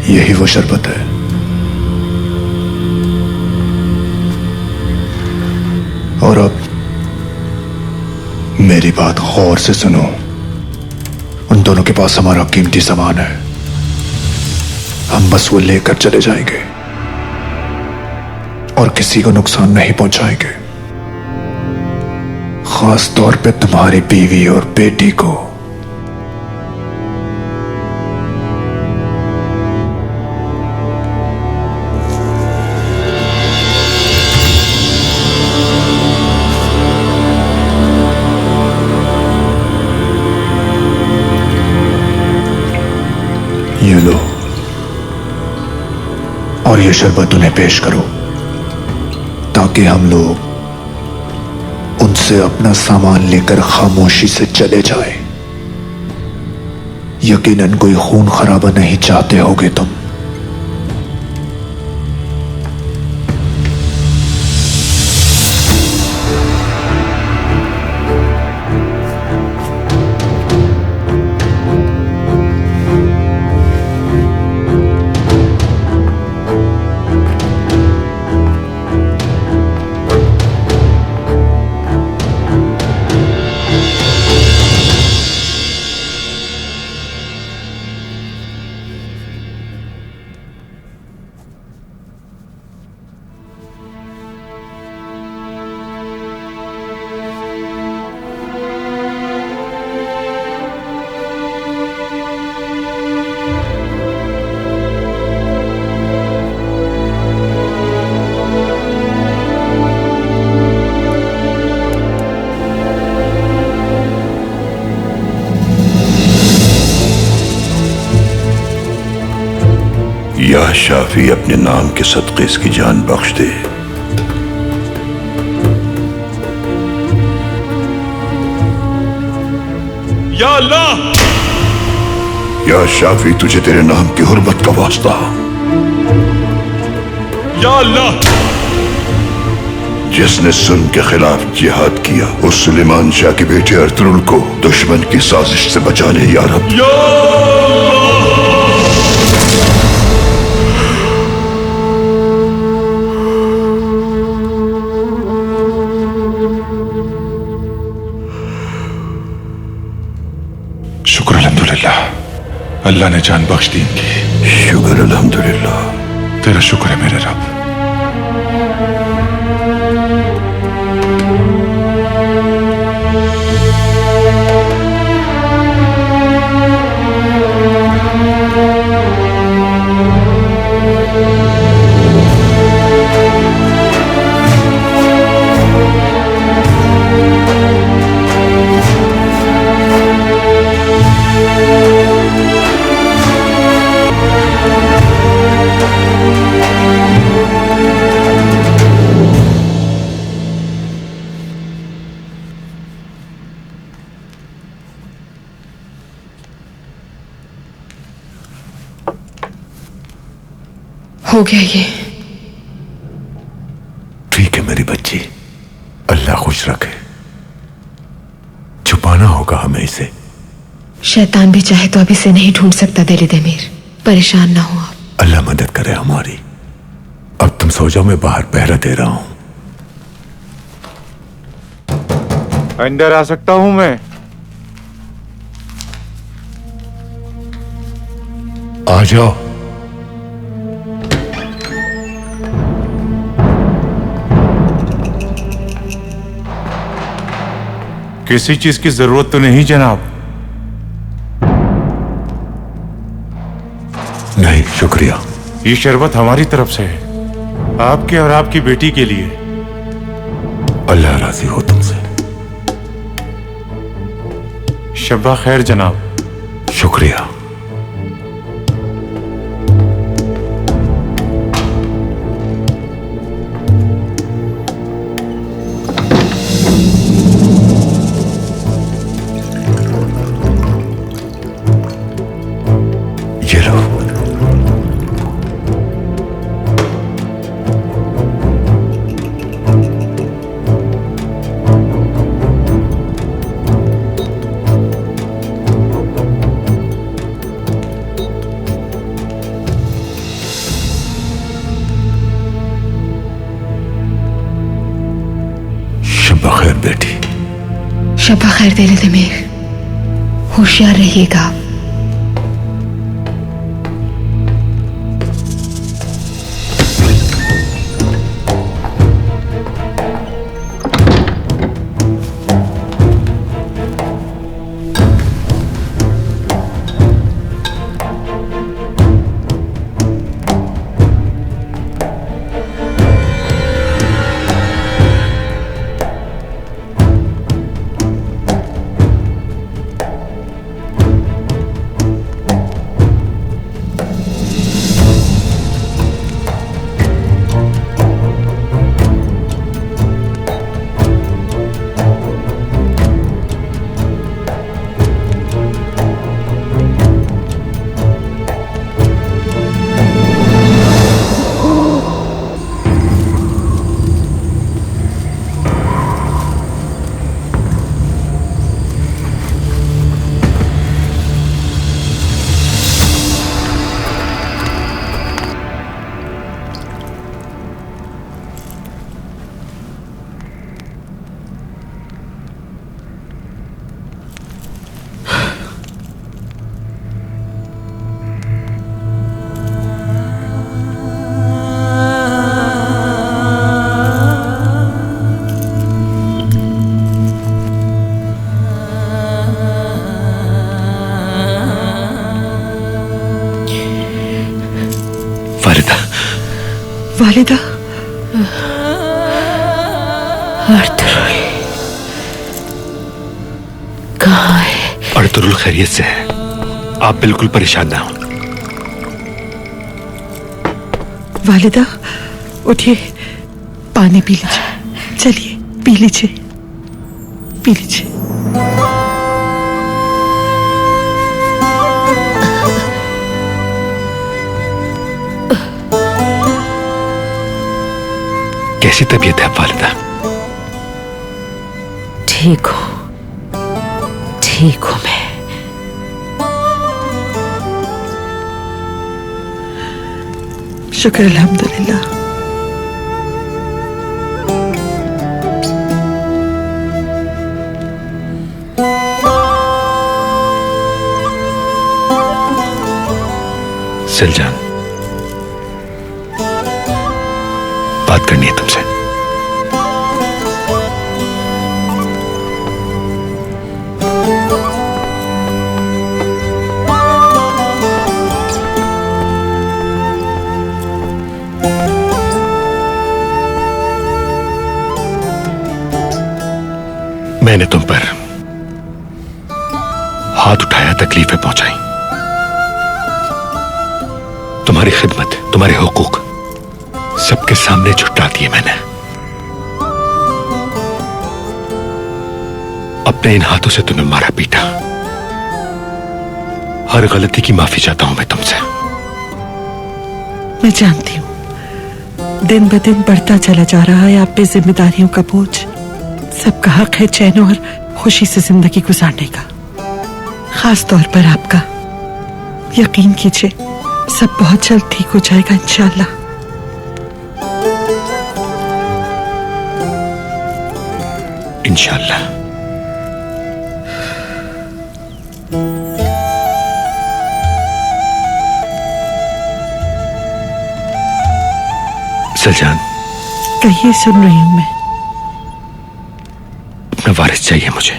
यही वो शरबत है। और अब मेरी बात गौर से सुनो। उन दोनों के पास हमारा कीमती सामान है, हम बस वो लेकर चले जाएंगे और किसी को नुकसान नहीं पहुंचाएंगे, खास तौर पे तुम्हारी बीवी और बेटी को। ये लो और ये शरबत उन्हें पेश करो ताकि हम लोग उनसे अपना सामान लेकर खामोशी से चले जाएं। यकीनन कोई खून खराबा नहीं चाहते होगे तुम। या शाफी अपने नाम के सदक़े इसकी जान बख्श दे। या अल्लाह! या शाफी तुझे तेरे नाम की हुर्मत का वास्ता। या अल्लाह! जिसने सुन के खिलाफ जिहाद किया उस सुलेमान शाह के बेटे अर्तुरुल को दुश्मन की साजिश से बचा ले या रब। शुक्र अल्हम्दुलिल्लाह, अल्लाह ने जान बख्श दी इनकी। शुक्र अल्हम्दुलिल्लाह। तेरा शुक्र है मेरे रब। हो गया ये। ठीक है मेरी बच्ची, अल्लाह खुश रखे। छुपाना होगा हमें इसे। शैतान भी चाहे तो अब इसे नहीं ढूंढ सकता दिल देमीर। परेशान ना हो आप। अल्लाह मदद करे हमारी। अब तुम सो जाओ, मैं बाहर पहरा दे रहा हूं। अंदर आ सकता हूं मैं? आ जाओ। किसी चीज की जरूरत तो नहीं जनाब? नहीं शुक्रिया। ये शरबत हमारी तरफ से है, आपके और आपकी बेटी के लिए। अल्लाह राजी हो तुमसे। शब्बा खैर जनाब। शुक्रिया। ये लो। शब्बा खैर दिल दमीर, होशियार रहिएगा। वालिदा, अर्तुरुल कहाँ है? अर्तुरुल खैरियत से है, आप बिल्कुल परेशान ना हो। वालिदा उठिए, पानी पी लीजिए। चलिए पी लीजिए, पी लीजिए। कैसी तबीयत है वालिदा? ठीक हूँ, ठीक हूँ मैं। शुक्र अल्हम्दुलिल्लाह। सिलजान, बात करनी है तुमसे। मैंने तुम पर हाथ उठाया, तकलीफें पहुंचाई, तुम्हारी खिदमत, तुम्हारे हुकूक सबके सामने झुठला दिए मैंने। अपने इन हाथों से तुम्हें मारा पीटा। हर गलती की माफी चाहता हूं मैं तुमसे। मैं जानती हूँ दिन ब दिन बढ़ता चला जा रहा है आप पे जिम्मेदारियों का बोझ। सबका हक है चैन और खुशी से जिंदगी गुजारने का, खास तौर पर आपका। यकीन कीजिए सब बहुत जल्द ठीक हो जाएगा इंशाअल्लाह। इंशाअल्लाह। सलजान, कहिए, सुन रही हूं मैं। अपना वारिस चाहिए मुझे।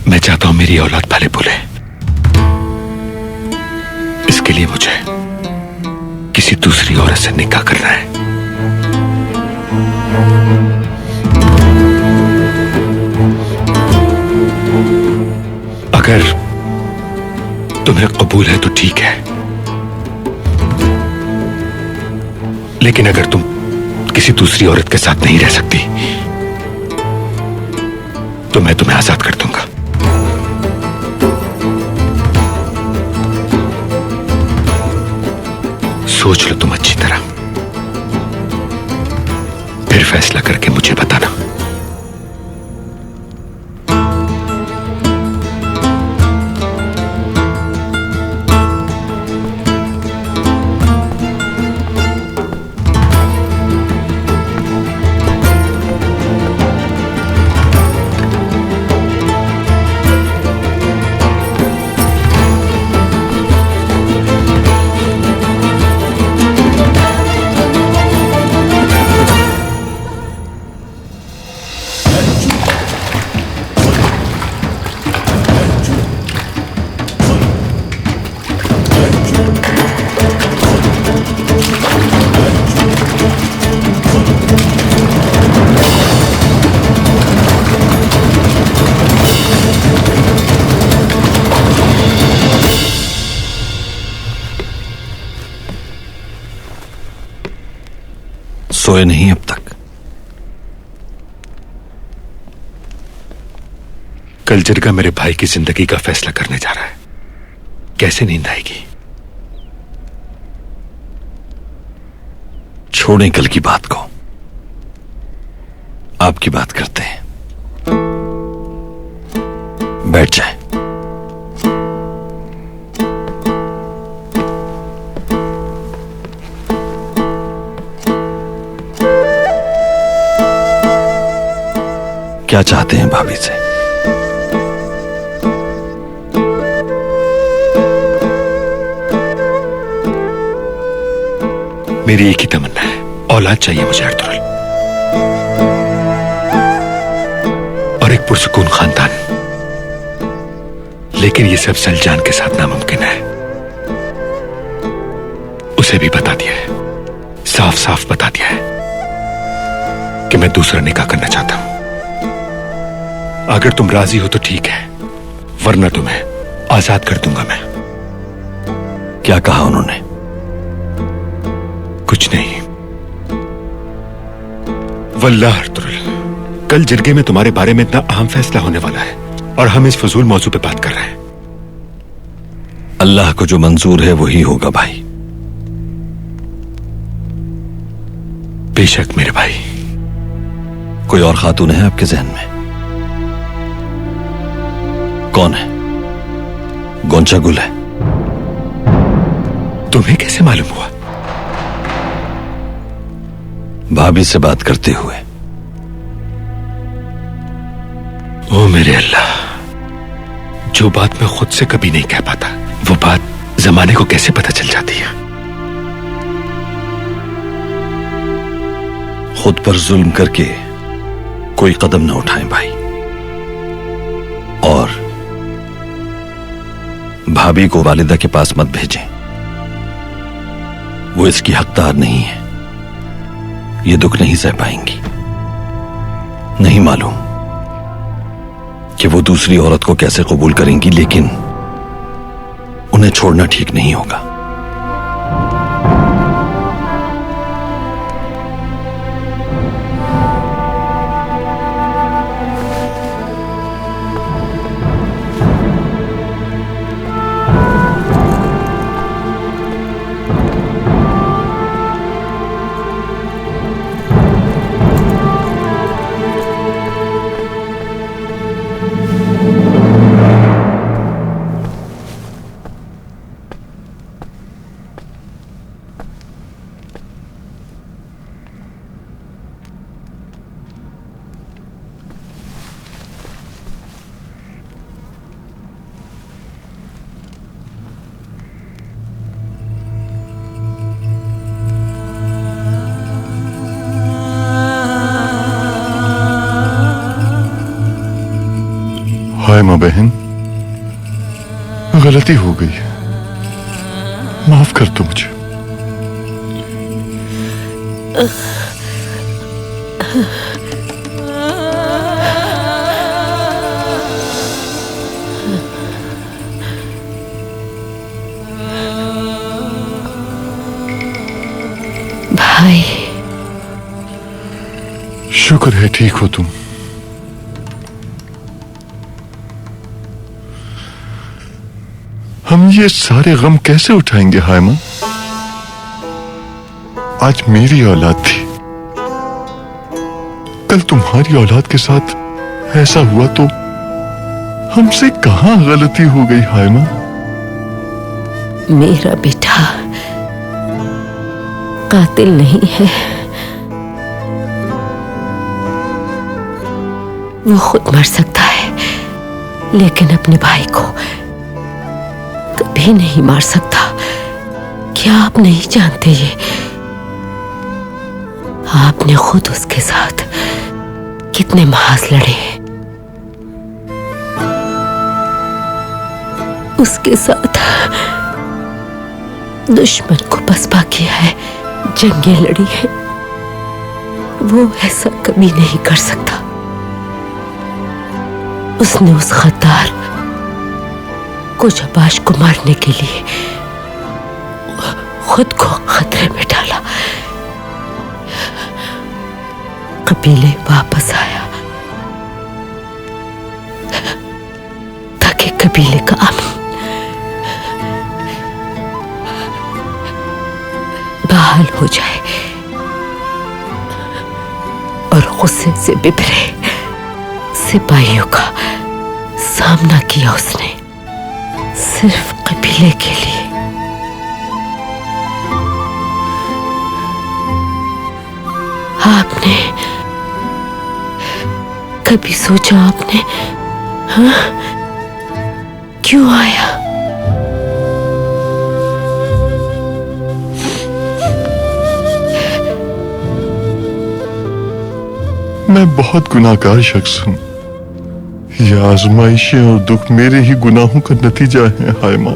मैं चाहता हूं मेरी औलाद भले भूले। इसके लिए मुझे किसी दूसरी औरत से निकाह करना है। अगर तुम्हें कबूल है तो ठीक है, लेकिन अगर तुम किसी दूसरी औरत के साथ नहीं रह सकती तो मैं तुम्हें आजाद कर दूंगा। सोच लो तुम अच्छी तरह, फिर फैसला करके मुझे बताना। सोए नहीं अब तक? कल जिरगा मेरे भाई की जिंदगी का फैसला करने जा रहा है, कैसे नींद आएगी? छोड़ें कल की बात को, आपकी बात करते हैं। बैठ जाए। क्या चाहते हैं भाभी से? मेरी एक ही तमन्ना है, औलाद चाहिए मुझे अर्तुगरुल, और एक पुरसुकून खानदान। लेकिन ये सब सलजान के साथ नामुमकिन है। उसे भी बता दिया है, साफ साफ बता दिया है कि मैं दूसरा निकाह करना चाहता हूं। अगर तुम राजी हो तो ठीक है, वरना तुम्हें आजाद कर दूंगा मैं। क्या कहा उन्होंने? कुछ नहीं। वल्लाह अर्तुगरुल, कल जिरगे में तुम्हारे बारे में इतना अहम फैसला होने वाला है और हम इस फजूल मौजू पे बात कर रहे हैं। अल्लाह को जो मंजूर है वही होगा भाई। बेशक मेरे भाई। कोई और खातून है आपके जहन में? कौन है? गोंचा गुल है? तुम्हें कैसे मालूम हुआ? भाभी से बात करते हुए। ओ मेरे अल्लाह, जो बात मैं खुद से कभी नहीं कह पाता, वो बात जमाने को कैसे पता चल जाती है? खुद पर जुल्म करके कोई कदम न उठाएं भाई, और भाभी को वालिदा के पास मत भेजें। वो इसकी हकदार नहीं है, ये दुख नहीं सह पाएंगी। नहीं मालूम कि वो दूसरी औरत को कैसे कबूल करेंगी, लेकिन उन्हें छोड़ना ठीक नहीं होगा। हाय माँ बहन, गलती हो गई, माफ कर दो मुझे। भाई, शुक्र है ठीक हो तुम। हम ये सारे गम कैसे उठाएंगे हायमा? आज मेरी औलाद थी, कल तुम्हारी औलाद के साथ ऐसा हुआ तो हमसे कहां गलती हो गई हायमा? मेरा बेटा कातिल नहीं है, वो खुद मर सकता है, लेकिन अपने भाई को कभी नहीं मार सकता। क्या आप नहीं जानते ये? आपने खुद उसके साथ कितने महाज लड़े, उसके साथ दुश्मन को पसपा किया है, जंगें लड़ी है, वो ऐसा कभी नहीं कर सकता। उसने उस गद्दार को जबाश को मारने के लिए खुद को खतरे में डाला। कबीले वापस आया ताकि कबीले का अमन बहाल हो जाए, और गुस्से से बिखरे सिपाहियों का सामना किया उसने, सिर्फ कबीले के लिए। आपने कभी सोचा आपने, हाँ, क्यों आया? मैं बहुत गुनाहगार शख्स हूं। ये आजमाइशें और दुख मेरे ही गुनाहों का नतीजा है। हाय मां,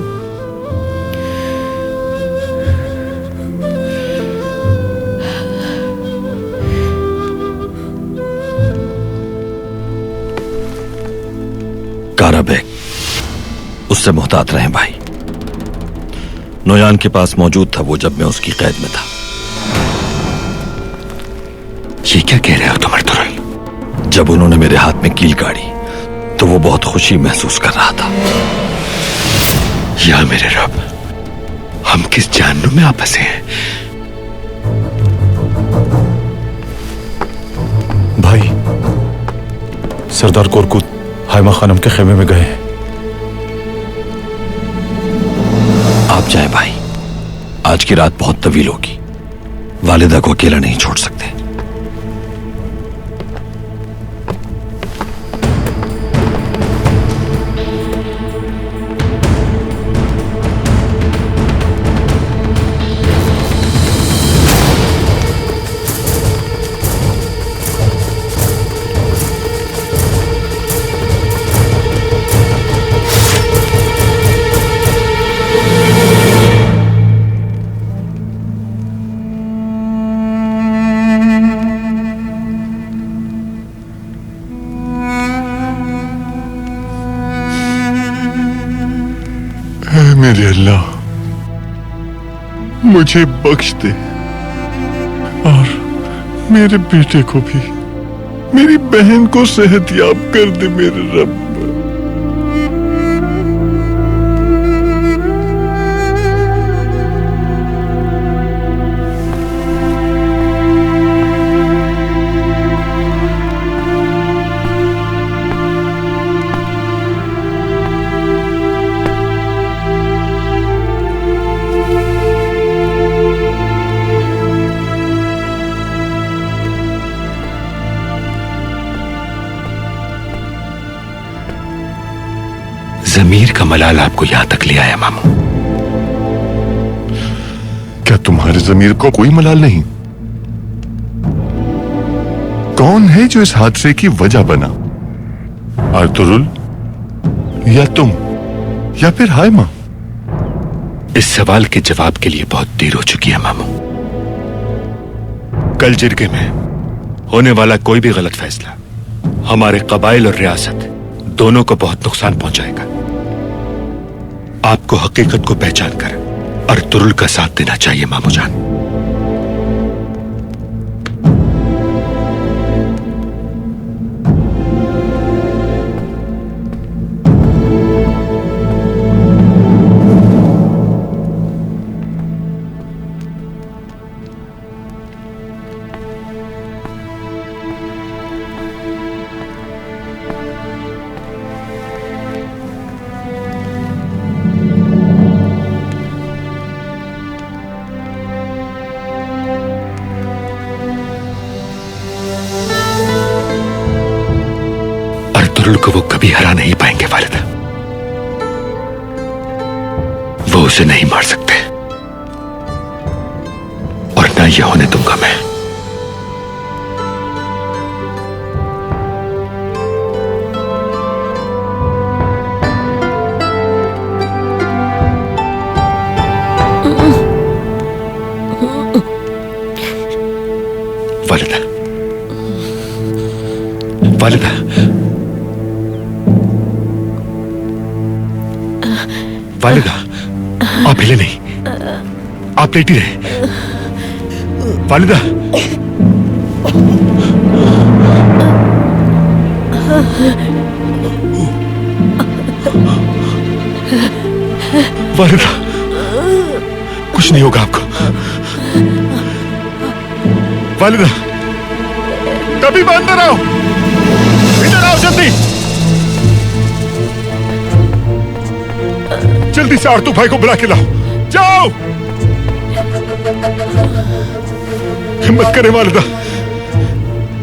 कारा बेग, उससे मोहतात रहें भाई। नोयान के पास मौजूद था वो जब मैं उसकी कैद में था। ये क्या कह रहे हो तुम अर्तुगरुल? जब उन्होंने मेरे हाथ में कील गाड़ी तो वो बहुत खुशी महसूस कर रहा था। या मेरे रब, हम किस जहन्नुम में आप फंसे हैं? भाई, सरदार कोरकुत हाइमा खानम के खेमे में गए हैं। आप जाएं भाई, आज की रात बहुत तवील होगी। वालिदा को अकेला नहीं छोड़ सकते। मेरे अल्लाह, मुझे बख्श दे और मेरे बेटे को भी, मेरी बहन को सेहतयाब कर दे मेरे रब। जमीर का मलाल आपको यहां तक ले आया मामू। क्या तुम्हारे जमीर को कोई मलाल नहीं? कौन है जो इस हादसे की वजह बना? अर्तुगरुल, या तुम, या फिर हाइमा? इस सवाल के जवाब के लिए बहुत देर हो चुकी है मामू। कल जिरगे में होने वाला कोई भी गलत फैसला हमारे कबाइल और रियासत दोनों को बहुत नुकसान पहुंचाएगा। आपको हकीकत को पहचान कर अर्तुगरुल का साथ देना चाहिए मामू जान। अर्तुगरुल को वो कभी हरा नहीं पाएंगे वालिदा। वो उसे नहीं मार सकते और ना ये होने दूंगा मैं। वालिदा, वालिदा, वालिदा, आप हिले नहीं, आप लेटी रहे। वालिदा, वालिदा, कुछ नहीं होगा आपको। वालिदा, कभी अंदर आओ, इधर आओ जल्दी, जल्दी से आरतू भाई को बुला के लाओ, जाओ। हिम्मत करें वालिदा,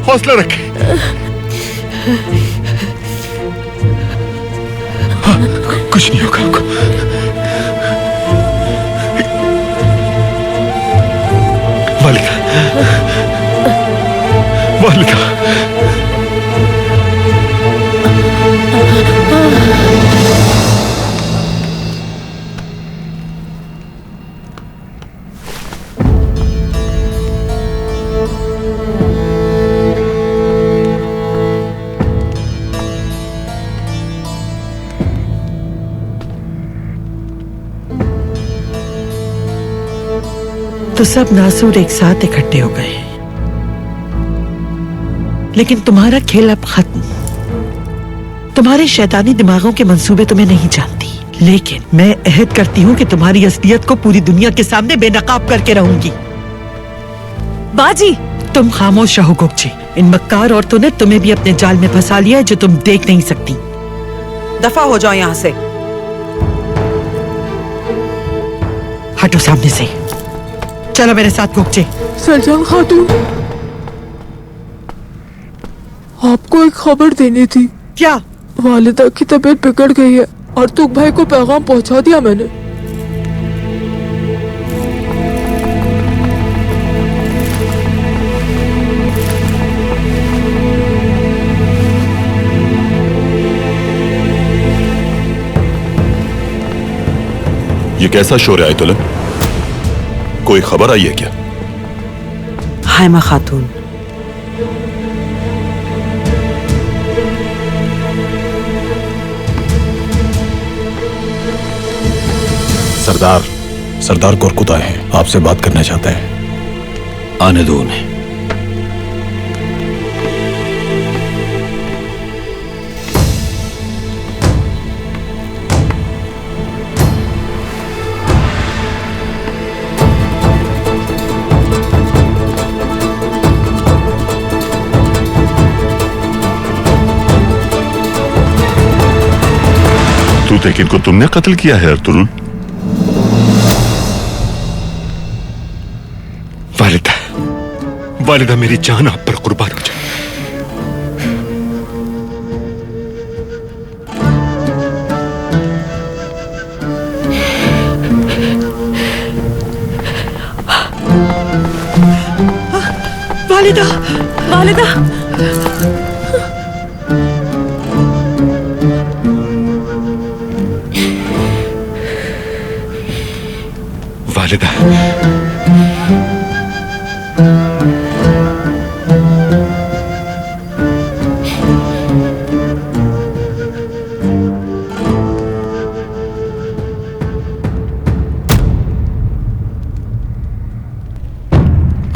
हौसला रखें। हाँ, कुछ नहीं होगा आपको। वालिदा, वालिदा, तो सब नासूर एक साथ इकट्ठे हो गए, लेकिन तुम्हारा खेल अब खत्म। तुम्हारे शैतानी दिमागों के मंसूबे तुम्हें नहीं जानती, लेकिन मैं अहद करती हूँ कि तुम्हारी असलियत को पूरी दुनिया के सामने बेनकाब करके रहूंगी। बाजी, तुम खामोश रहो गुप्ची। इन मक्कार औरतों ने तुम्हें भी अपने जाल में फंसा लिया है जो तुम देख नहीं सकती। दफा हो जाओ यहाँ से। हटो सामने से। चलो मेरे साथ गुप्ची। सरजंग खातून, आपको एक खबर देनी थी। क्या? वालिदा की तबीयत बिगड़ गई है और तुक भाई को पैगाम पहुंचा दिया मैंने। ये कैसा शोर है आयतुल्ला? कोई खबर आई है क्या? हाइमा खातून, सरदार कोरकुत आए हैं, आपसे बात करना चाहते हैं। आने दो उन्हें। लेकिन को तुमने कत्ल किया है अर्तुरुल? वालिदा, वालिदा मेरी जान आप पर कुर्बान हो जाए। वालिदा, वालिदा, वालिदा,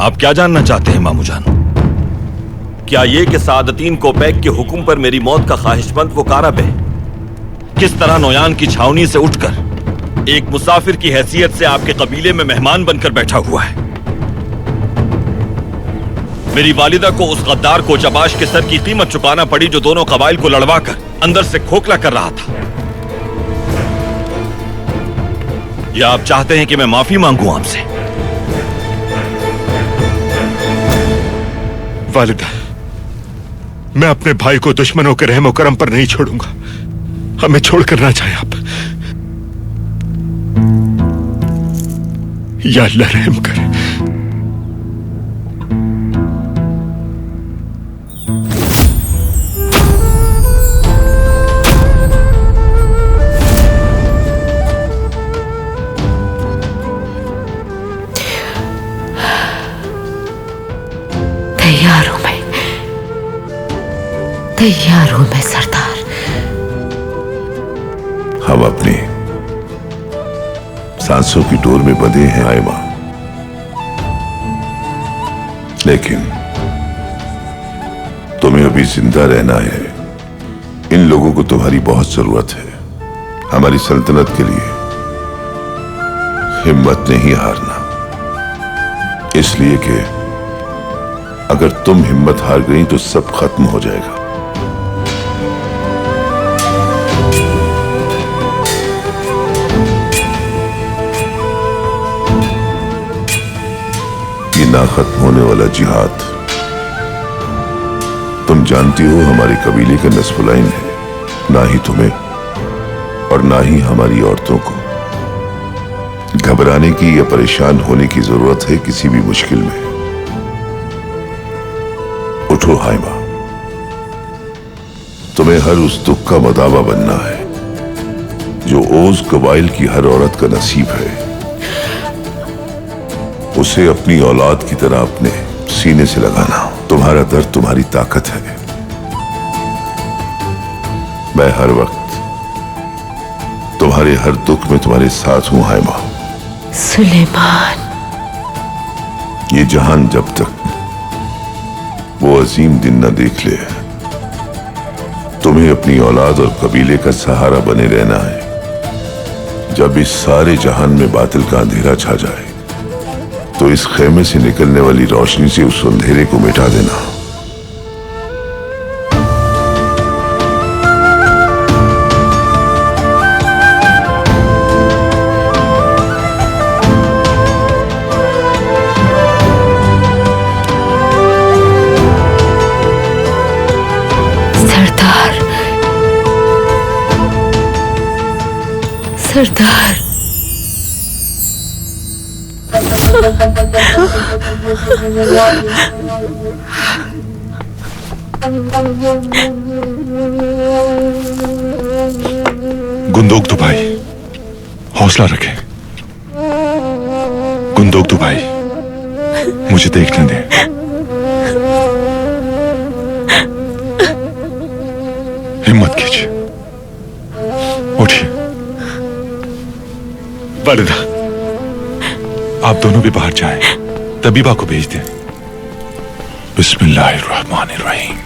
आप क्या जानना चाहते हैं मामूजान? क्या ये कि सादतीन कोपैक के हुक्म पर मेरी मौत का ख्वाहिशमंद वो कारब है किस तरह नोयान की छावनी से उठकर एक मुसाफिर की हैसियत से आपके कबीले में मेहमान बनकर बैठा हुआ है? मेरी वालिदा को उस गद्दार को जबाश के सर की कीमत चुकाना पड़ी जो दोनों कबाइल को लड़वाकर अंदर से खोखला कर रहा था। या आप चाहते हैं कि मैं माफी मांगू आपसे? वालिदा, मैं अपने भाई को दुश्मनों के रहमो करम पर नहीं छोड़ूंगा। हमें छोड़कर ना जाए आप। या अल्लाह रहम कर। तैयार हूं मैं सरदार। हम अपनी सांसों की डोर में बंधे हैं हाइमा, लेकिन तुम्हें अभी जिंदा रहना है। इन लोगों को तुम्हारी बहुत जरूरत है हमारी सल्तनत के लिए। हिम्मत नहीं हारना, इसलिए कि अगर तुम हिम्मत हार गई तो सब खत्म हो जाएगा। ये ना खत्म होने वाला जिहाद, तुम जानती हो, हमारे कबीले का नस्फुलाइन है। ना ही तुम्हें और ना ही हमारी औरतों को घबराने की या परेशान होने की जरूरत है किसी भी मुश्किल में। उठो हाइमा, तुम्हें हर उस दुख का मदावा बनना है जो ओज कबाइल की हर औरत का नसीब है। उसे अपनी औलाद की तरह अपने सीने से लगाना। तुम्हारा दर्द तुम्हारी ताकत है। मैं हर वक्त तुम्हारे हर दुख में तुम्हारे साथ हूं हाइमा। सुलेमान, ये जहान जब तक वो अजीम दिन न देख ले, तुम्हें अपनी औलाद और कबीले का सहारा बने रहना है। जब इस सारे जहान में बातिल का अंधेरा छा जाए तो इस खेमे से निकलने वाली रोशनी से उस अंधेरे को मिटा देना। सरदार, गुंदोक तो भाई, हौसला रखें। गुंदोक तो भाई, मुझे देखने दे। हिम्मत कीजिए, उठिए। वालिदा, आप दोनों भी बाहर जाएं, तबीबा को भेज दें। बिस्मिल्लाहिर्रहमानिर्रहीम।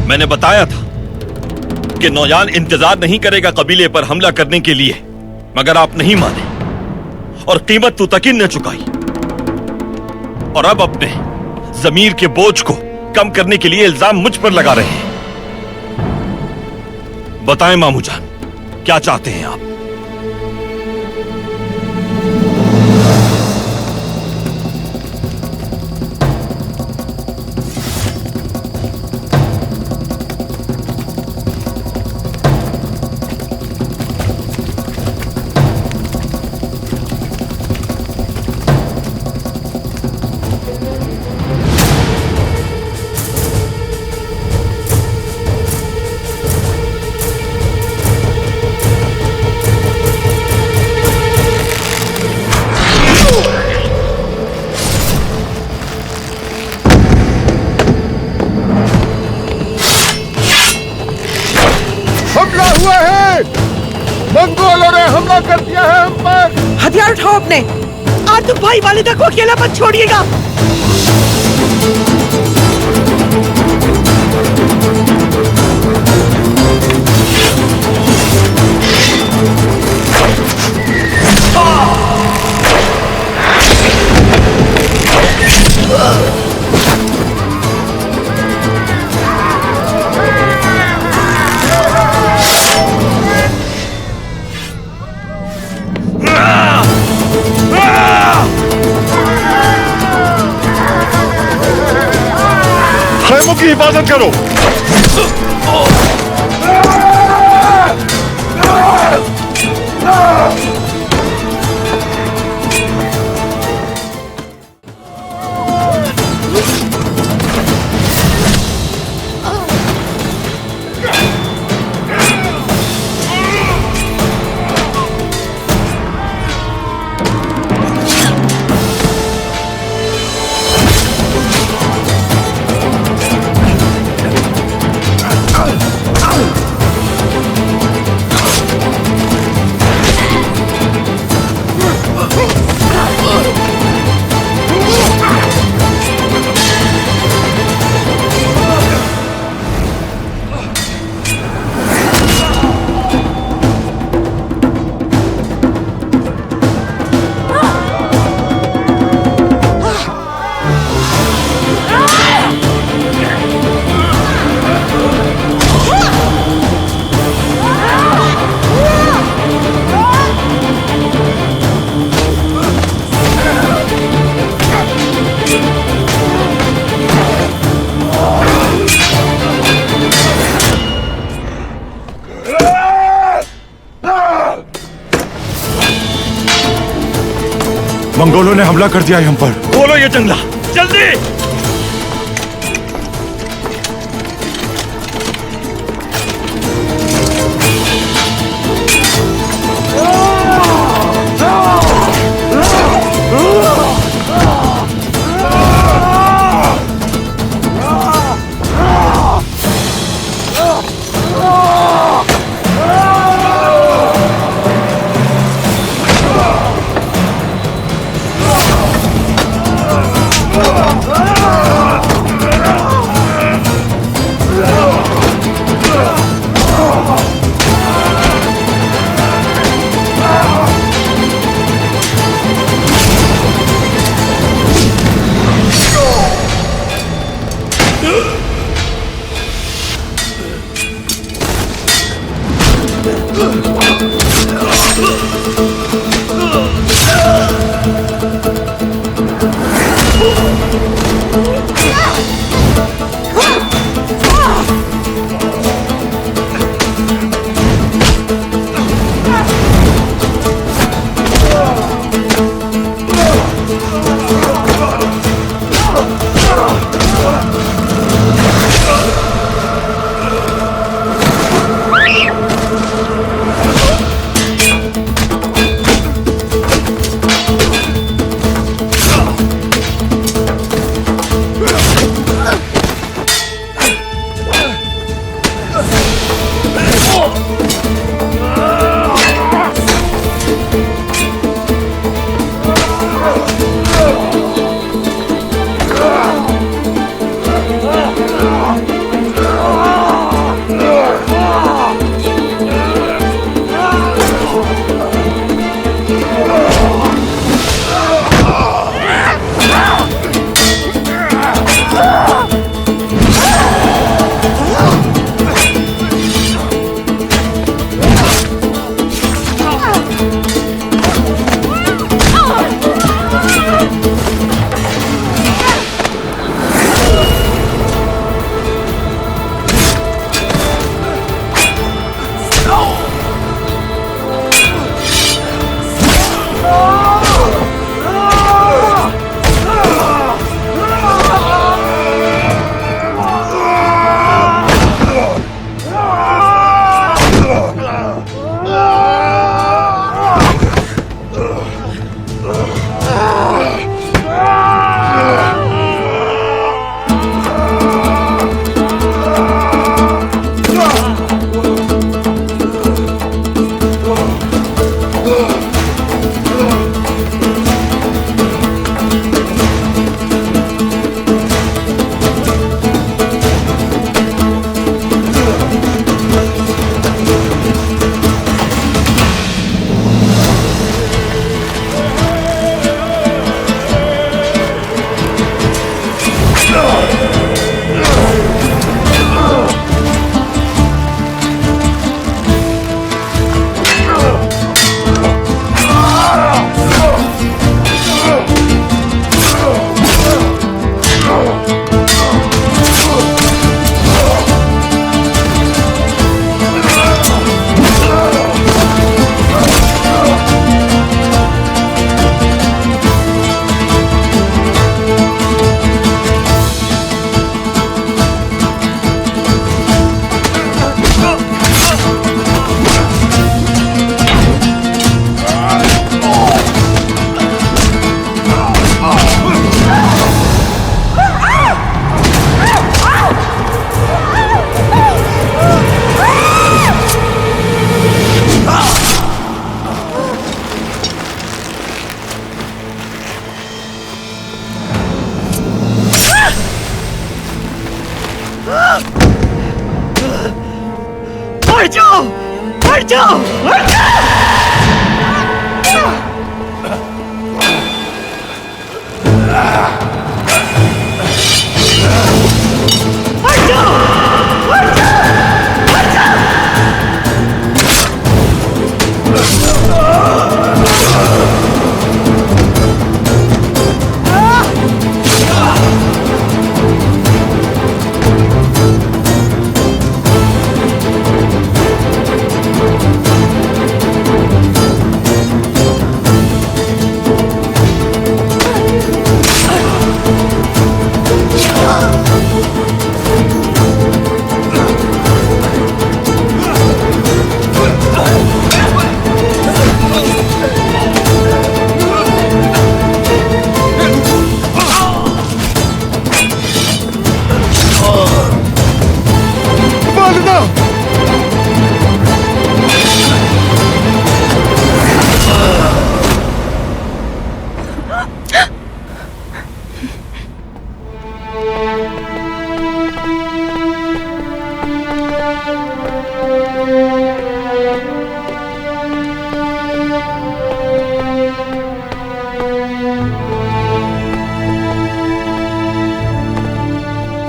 मैंने बताया था कि नौयान इंतजार नहीं करेगा कबीले पर हमला करने के लिए, मगर आप नहीं माने और कीमत तुतकिन ने चुकाई। और अब अपने जमीर के बोझ को कम करने के लिए इल्जाम मुझ पर लगा रहे हैं। बताएं मामू जान, क्या चाहते हैं आप? आपने। आतिफ भाई वालिदा को अकेला मत छोड़िएगा। खैमों की हिफाजत करो। मंगोलों ने हमला कर दिया है हम पर। बोलो ये जंगला, जल्दी। हट जाओ, हट जाओ, हट जाओ।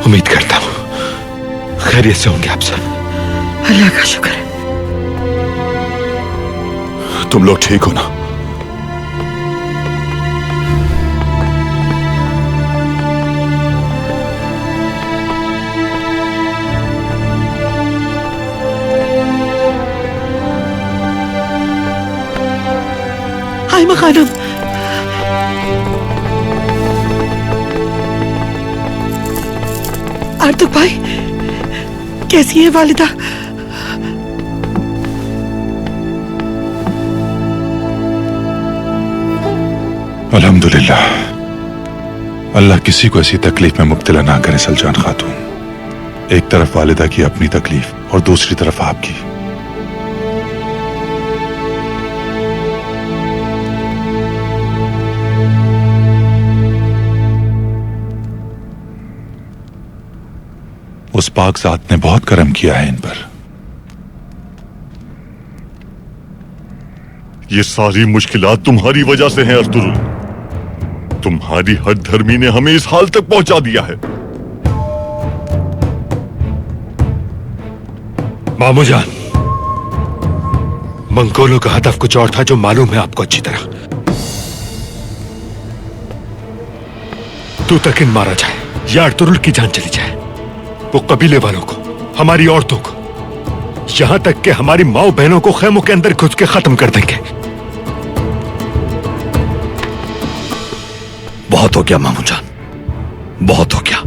उम्मीद करता हूं खैरियत से होंगे आप सब। अल्लाह का शुक्र है। तुम लोग ठीक हो ना? हाइमा खानम, आर्तुक भाई, कैसी है वालिदा? अल्हम्दुलिल्लाह। अल्लाह किसी को ऐसी तकलीफ में मुब्तला ना करे सलजान खातून। एक तरफ वालिदा की अपनी तकलीफ और दूसरी तरफ आपकी। उस पाक ज़ात ने बहुत करम किया है इन पर। ये सारी मुश्किलात तुम्हारी वजह से हैं अर्तुरुल। तुम्हारी हद धर्मी ने हमें इस हाल तक पहुंचा दिया है। मामू जान, मंगोलों का हदफ कुछ और था जो मालूम है आपको अच्छी तरह। तू तक इन मारा जाए या अर्तुरुल की जान चली जाए, वो कबीले वालों को, हमारी औरतों को, यहां तक कि हमारी माओ बहनों को खेमों के अंदर घुस के खत्म कर देंगे। बहुत हो गया मामू जान, बहुत हो गया।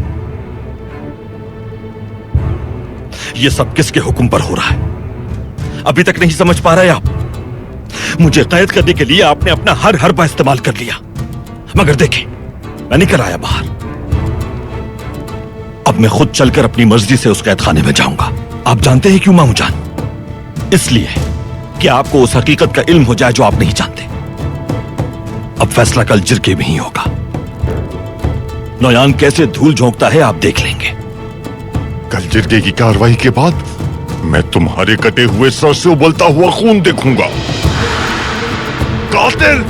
ये सब किसके हुक्म पर हो रहा है अभी तक नहीं समझ पा रहे आप। मुझे कैद करने के लिए आपने अपना हर हरबा इस्तेमाल कर लिया, मगर देखें मैं निकल आया बाहर। अब मैं खुद चलकर अपनी मर्जी से उस कैद खाने में जाऊंगा। आप जानते हैं क्यों मामू जान? इसलिए कि आपको उस हकीकत का इल्म हो जाए जो आप नहीं जानते। अब फैसला कल जिरके में ही होगा। नौयान कैसे धूल झोंकता है आप देख लेंगे। कल जिरगे की कार्रवाई के बाद मैं तुम्हारे कटे हुए सर से उबलता हुआ खून देखूंगा। कातिल!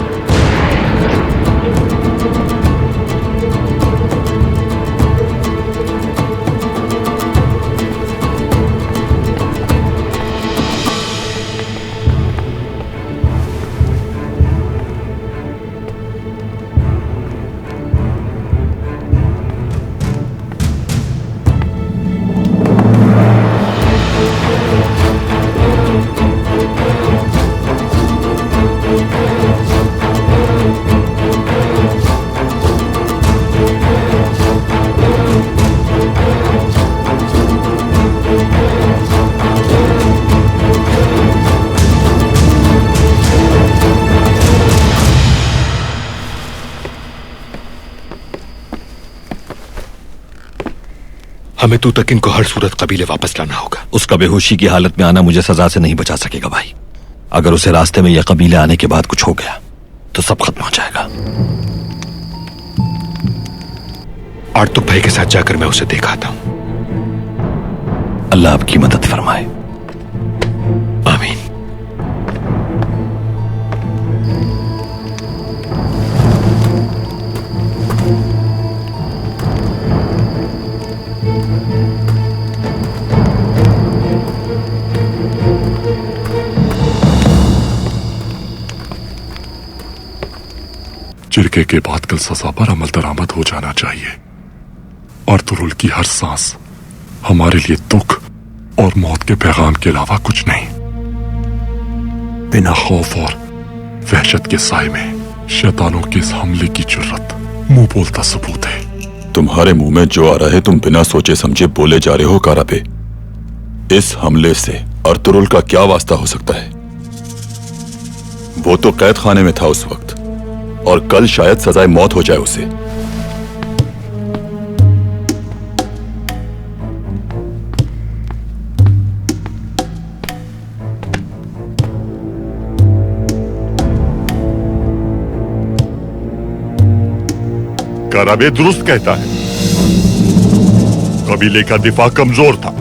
हमें तू तक इनको हर सूरत कबीले वापस लाना होगा। उसका बेहोशी की हालत में आना मुझे सजा से नहीं बचा सकेगा भाई। अगर उसे रास्ते में यह कबीले आने के बाद कुछ हो गया तो सब खत्म हो जाएगा। आर्तुक भाई के साथ जाकर मैं उसे देखाता हूं। अल्लाह आपकी मदद फरमाए। फिरके के बाद कल सजा पर अमल दरामद हो जाना चाहिए। अर्तुरुल की हर सांस हमारे लिए दुख और मौत के पैगाम के अलावा कुछ नहीं। बिना खौफ और वहशत के साए में शैतानों के इस हमले की जुर्रत मुंह बोलता सबूत है। तुम्हारे मुंह में जो आ रहा है तुम बिना सोचे समझे बोले जा रहे हो काराबे। इस हमले से अर्तुरुल का क्या वास्ता हो सकता है? वो तो कैद खाने में था उस वक्त, और कल शायद सजाए मौत हो जाए उसे। कराबे दुरुस्त कहता है, कबीले का दिफा कमजोर था।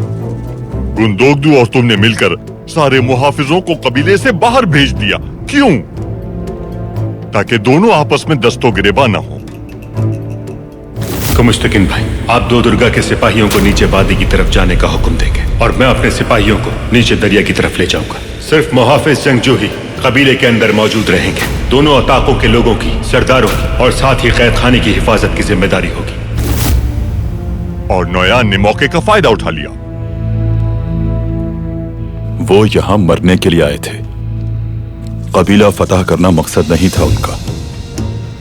गुंदोगदू और तुमने मिलकर सारे मुहाफिजों को कबीले से बाहर भेज दिया। क्यों? ताकि दोनों आपस में दस्तों गिरेबा न हो। तो मुश्तकिन भाई, आप दो दुर्गा के सिपाहियों को नीचे वादी की तरफ जाने का हुक्म देंगे और मैं अपने सिपाहियों को नीचे दरिया की तरफ ले जाऊंगा। सिर्फ मुहाफिज जंगजू ही कबीले के अंदर मौजूद रहेंगे। दोनों अताकों के लोगों की, सरदारों की और साथ ही कैद खाने की हिफाजत की जिम्मेदारी होगी। और नौयान ने मौके का फायदा उठा लिया। वो यहां मरने के लिए आए थे। कबीला फतह करना मकसद नहीं था उनका।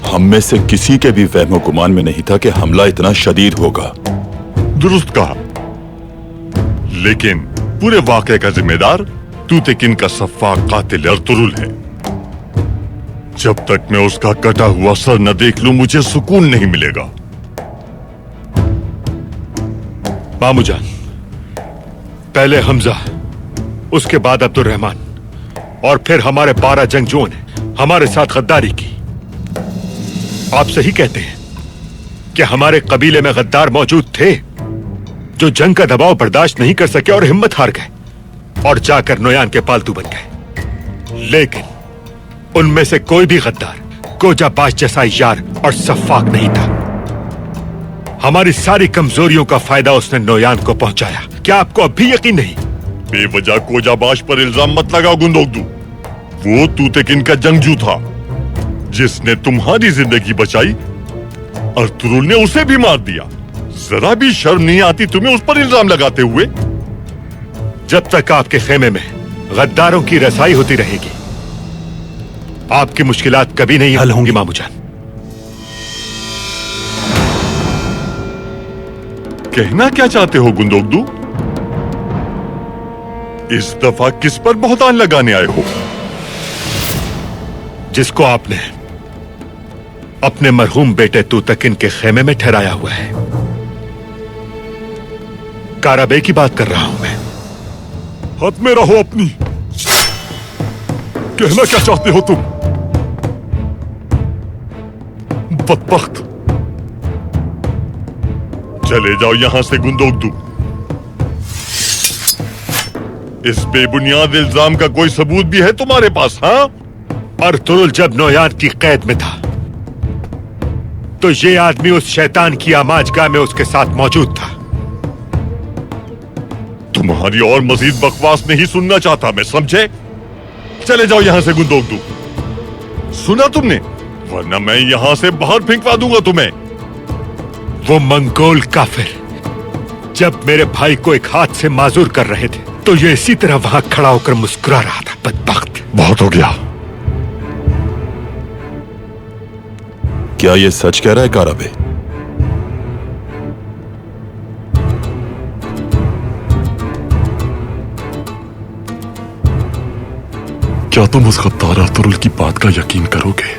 हम में से किसी के भी वहमो गुमान में नहीं था कि हमला इतना शदीद होगा। दुरुस्त कहा, लेकिन पूरे वाकये का जिम्मेदार तूतेकिन का सफ्फाक कातिल अर्तुरुल है। जब तक मैं उसका कटा हुआ सर न देख लूं मुझे सुकून नहीं मिलेगा। मामूजान, पहले हमजा, उसके बाद अब्दुर्रहमान और फिर हमारे 12 जंगजुओं ने हमारे साथ गद्दारी की। आप सही कहते हैं कि हमारे कबीले में गद्दार मौजूद थे जो जंग का दबाव बर्दाश्त नहीं कर सके और हिम्मत हार गए और जाकर नोयान के पालतू बन गए। लेकिन उनमें से कोई भी गद्दार गोजाबाज जैसा यार और सफ्फाक नहीं था। हमारी सारी कमजोरियों का फायदा उसने नोयान को पहुंचाया। क्या आपको अब भी यकीन नहीं? बेवजह कोजाबाज पर इल्जाम मत लगाओ गुंदोगदू। वो तूतेकिन का जंगजू था जिसने तुम्हारी जिंदगी बचाई। अर्तुरुल ने उसे भी मार दिया। जरा भी शर्म नहीं आती तुम्हें उस पर इल्जाम लगाते हुए? जब तक आपके खेमे में गद्दारों की रसाई होती रहेगी आपकी मुश्किलात कभी नहीं हल होंगी। मामूजान, कहना क्या चाहते हो गुंदोगदू? इस दफा किस पर बहुतान लगाने आए हो? जिसको आपने अपने मरहूम बेटे तूतकिन के खेमे में ठहराया हुआ है। काराबे की बात कर रहा हूं मैं। हाथ में रहो अपनी। कहना क्या चाहते हो तुम? बदबख्त, चले जाओ यहां से गुंदोगदू। इस बेबुनियाद इल्जाम का कोई सबूत भी है तुम्हारे पास? हाँ? अर्तुरुल जब नोयान की कैद में था तो ये आदमी उस शैतान की आमाजगाह में उसके साथ मौजूद था। तुम्हारी और मजीद बकवास नहीं सुनना चाहता मैं, समझे? चले जाओ यहां से गुंदोगदू। सुना तुमने? वरना मैं यहां से बाहर फेंकवा दूंगा तुम्हें। वो मंगोल काफिर जब मेरे भाई को एक हाथ से माजूर कर रहे थे तो ये इसी तरह वहां खड़ा होकर मुस्कुरा रहा था। बदबख्त। बहुत हो गया। क्या ये सच कह रहा है काराबे? क्या तुम उस गद्दार अर्तुरुल की बात का यकीन करोगे?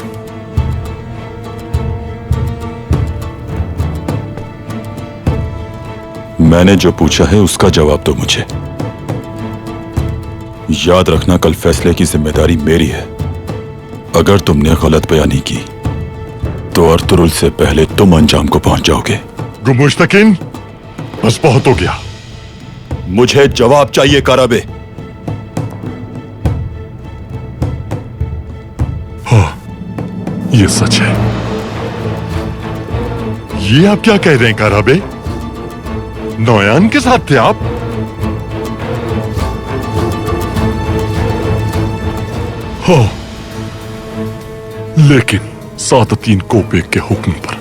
मैंने जो पूछा है उसका जवाब दो मुझे। याद रखना, कल फैसले की जिम्मेदारी मेरी है। अगर तुमने गलत बयानी की तो अर्तुरुल से पहले तुम अंजाम को पहुंच जाओगे। मुश्तकिन, बस बहुत हो गया। मुझे जवाब चाहिए काराबे। हाँ, ये सच है। ये आप क्या कह रहे हैं काराबे? नौयान के साथ थे आप? हाँ, लेकिन सादतीन कोपेक के हुक्म पर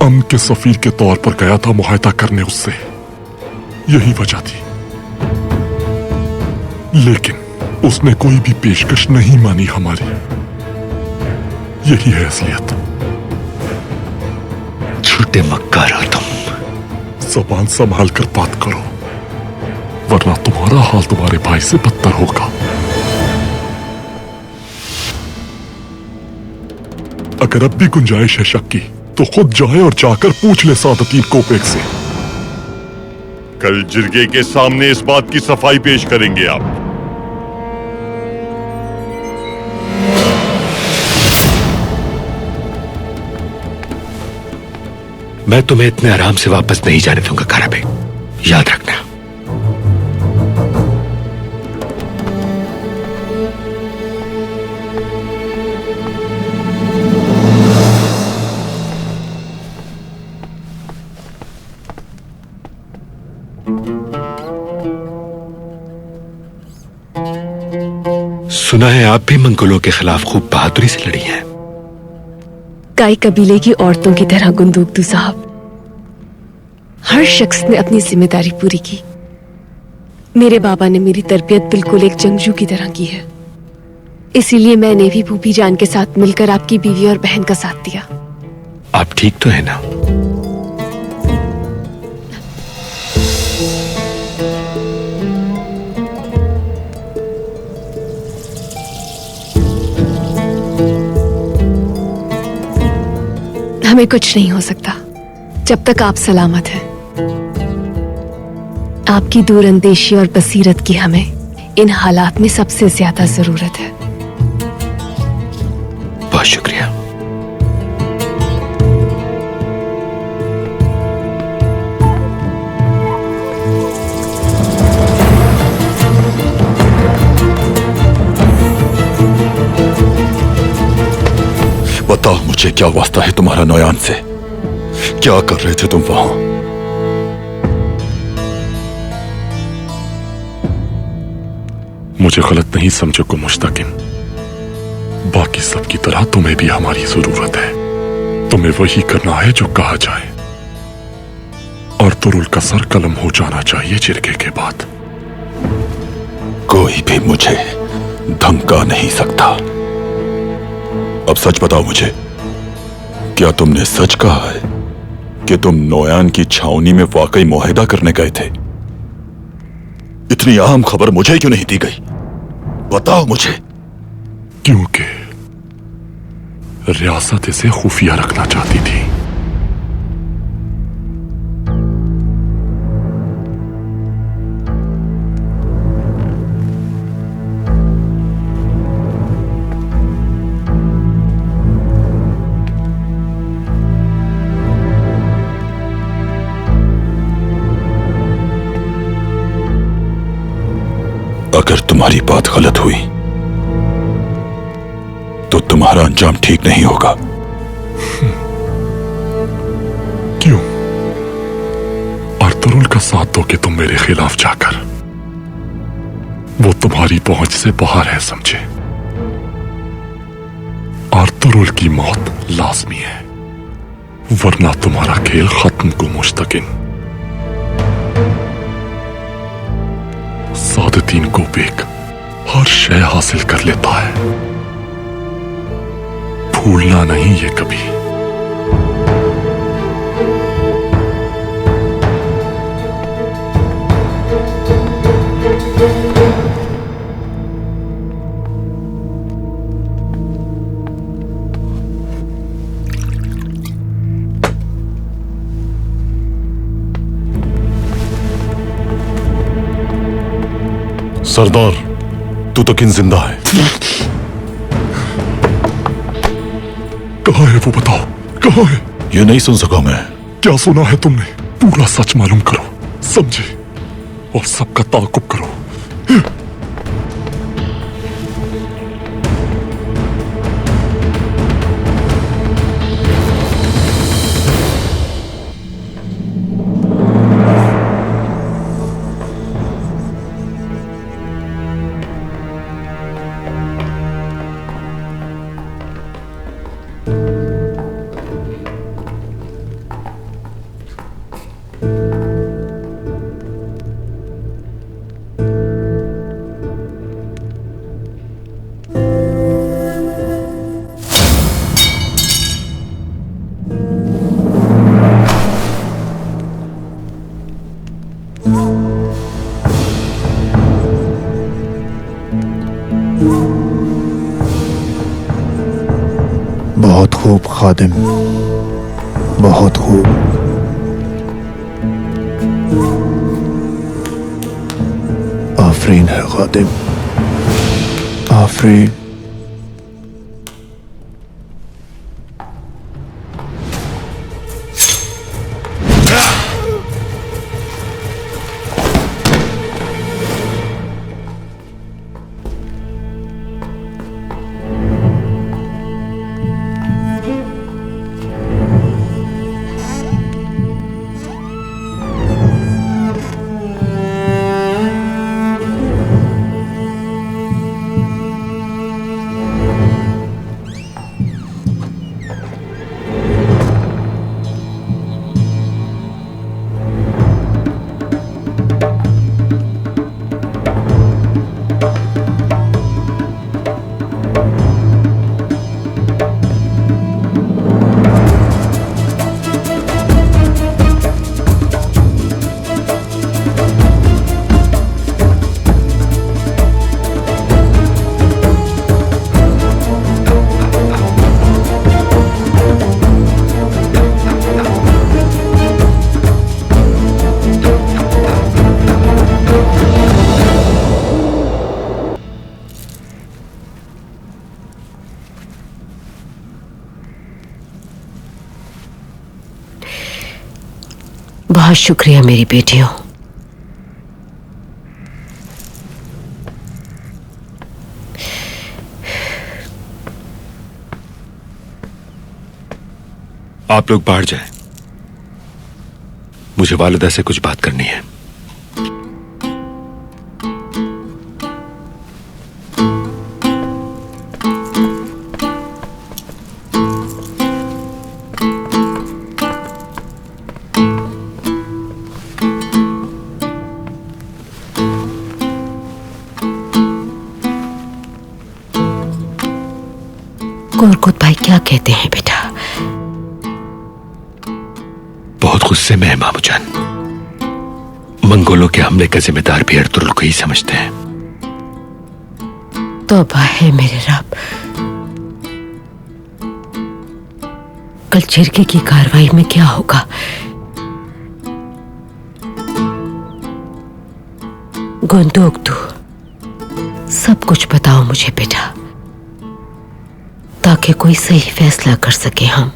अमन के सफीर के तौर पर गया था मुआहदा करने उससे। यही वजह थी, लेकिन उसने कोई भी पेशकश नहीं मानी हमारी। यही है असलियत। झूठे मक्कार हो तुम। जबान संभाल कर बात करो, वरना तुम्हारा हाल तुम्हारे भाई से बदतर होगा। अगर अब भी गुंजाइश है शक की, तो खुद जाए और जाकर पूछ ले सादतीन कोपेक से। कल जिरगे के सामने इस बात की सफाई पेश करेंगे आप। मैं तुम्हें इतने आराम से वापस नहीं जाने दूंगा काराबे, याद रखना। सुना है आप भी मंगोलों के खिलाफ खूब बहादुरी से लड़ी हैं। काई कबीले की औरतों की तरह गुंदुकदू साहब, हर शख्स ने अपनी जिम्मेदारी पूरी की। मेरे बाबा ने मेरी तरबियत बिल्कुल एक जंगजू की तरह की है, इसीलिए मैंने भी भूपी जान के साथ मिलकर आपकी बीवी और बहन का साथ दिया। आप ठीक तो है ना? हमें कुछ नहीं हो सकता जब तक आप सलामत हैं। आपकी दूरअंदेशी और बसीरत की हमें इन हालात में सबसे ज्यादा जरूरत है। बहुत शुक्रिया। बताओ मुझे, क्या वास्ता है तुम्हारा नौयान से? क्या कर रहे थे तुम वहां? मुझे गलत नहीं समझो को मुश्ताकिन, बाकी सबकी तरह तुम्हें भी हमारी जरूरत है। तुम्हें वही करना है जो कहा जाए, और तुरुल का सर कलम हो जाना चाहिए जिरगे के बाद। कोई भी मुझे धमका नहीं सकता। अब सच बताओ मुझे, क्या तुमने सच कहा है कि तुम नौयान की छावनी में वाकई मुआहदा करने गए थे? इतनी अहम खबर मुझे क्यों नहीं दी गई? बताओ मुझे। क्योंकि रियासत इसे खुफिया रखना चाहती थी। अगर तुम्हारी बात गलत हुई तो तुम्हारा अंजाम ठीक नहीं होगा। क्यों? अर्तुरुल का साथ दोगे तुम मेरे खिलाफ जाकर? वो तुम्हारी पहुंच से बाहर है, समझे? अर्तुरुल की मौत लाजमी है, वरना तुम्हारा खेल खत्म को मुश्ताकिन। सादतीन कोपेक हर शय हासिल कर लेता है, भूलना नहीं ये कभी। सरदार, तू तो किन जिंदा है? कहाँ है वो, बताओ कहाँ है? ये नहीं सुन सका मैं। क्या सुना है तुमने? पूरा सच मालूम करो, समझे? और सबका ताकुब करो। खूब खादिम, बहुत खूब। आफरीन है खादिम, आफरीन। बहुत शुक्रिया मेरी बेटियों। आप लोग बाहर जाएं। मुझे वालिदा से कुछ बात करनी है। कोरकुत भाई क्या कहते हैं बेटा? बहुत गुस्से में है मामू जान। मंगोलों के हमले का जिम्मेदार भी अर्तुरुल को ही समझते हैं। तौबा है मेरे रब। कल चिरके की कार्रवाई में क्या होगा? गुंदोगदू, सब कुछ बताओ मुझे बेटा, ताकि कोई सही फैसला कर सके हम।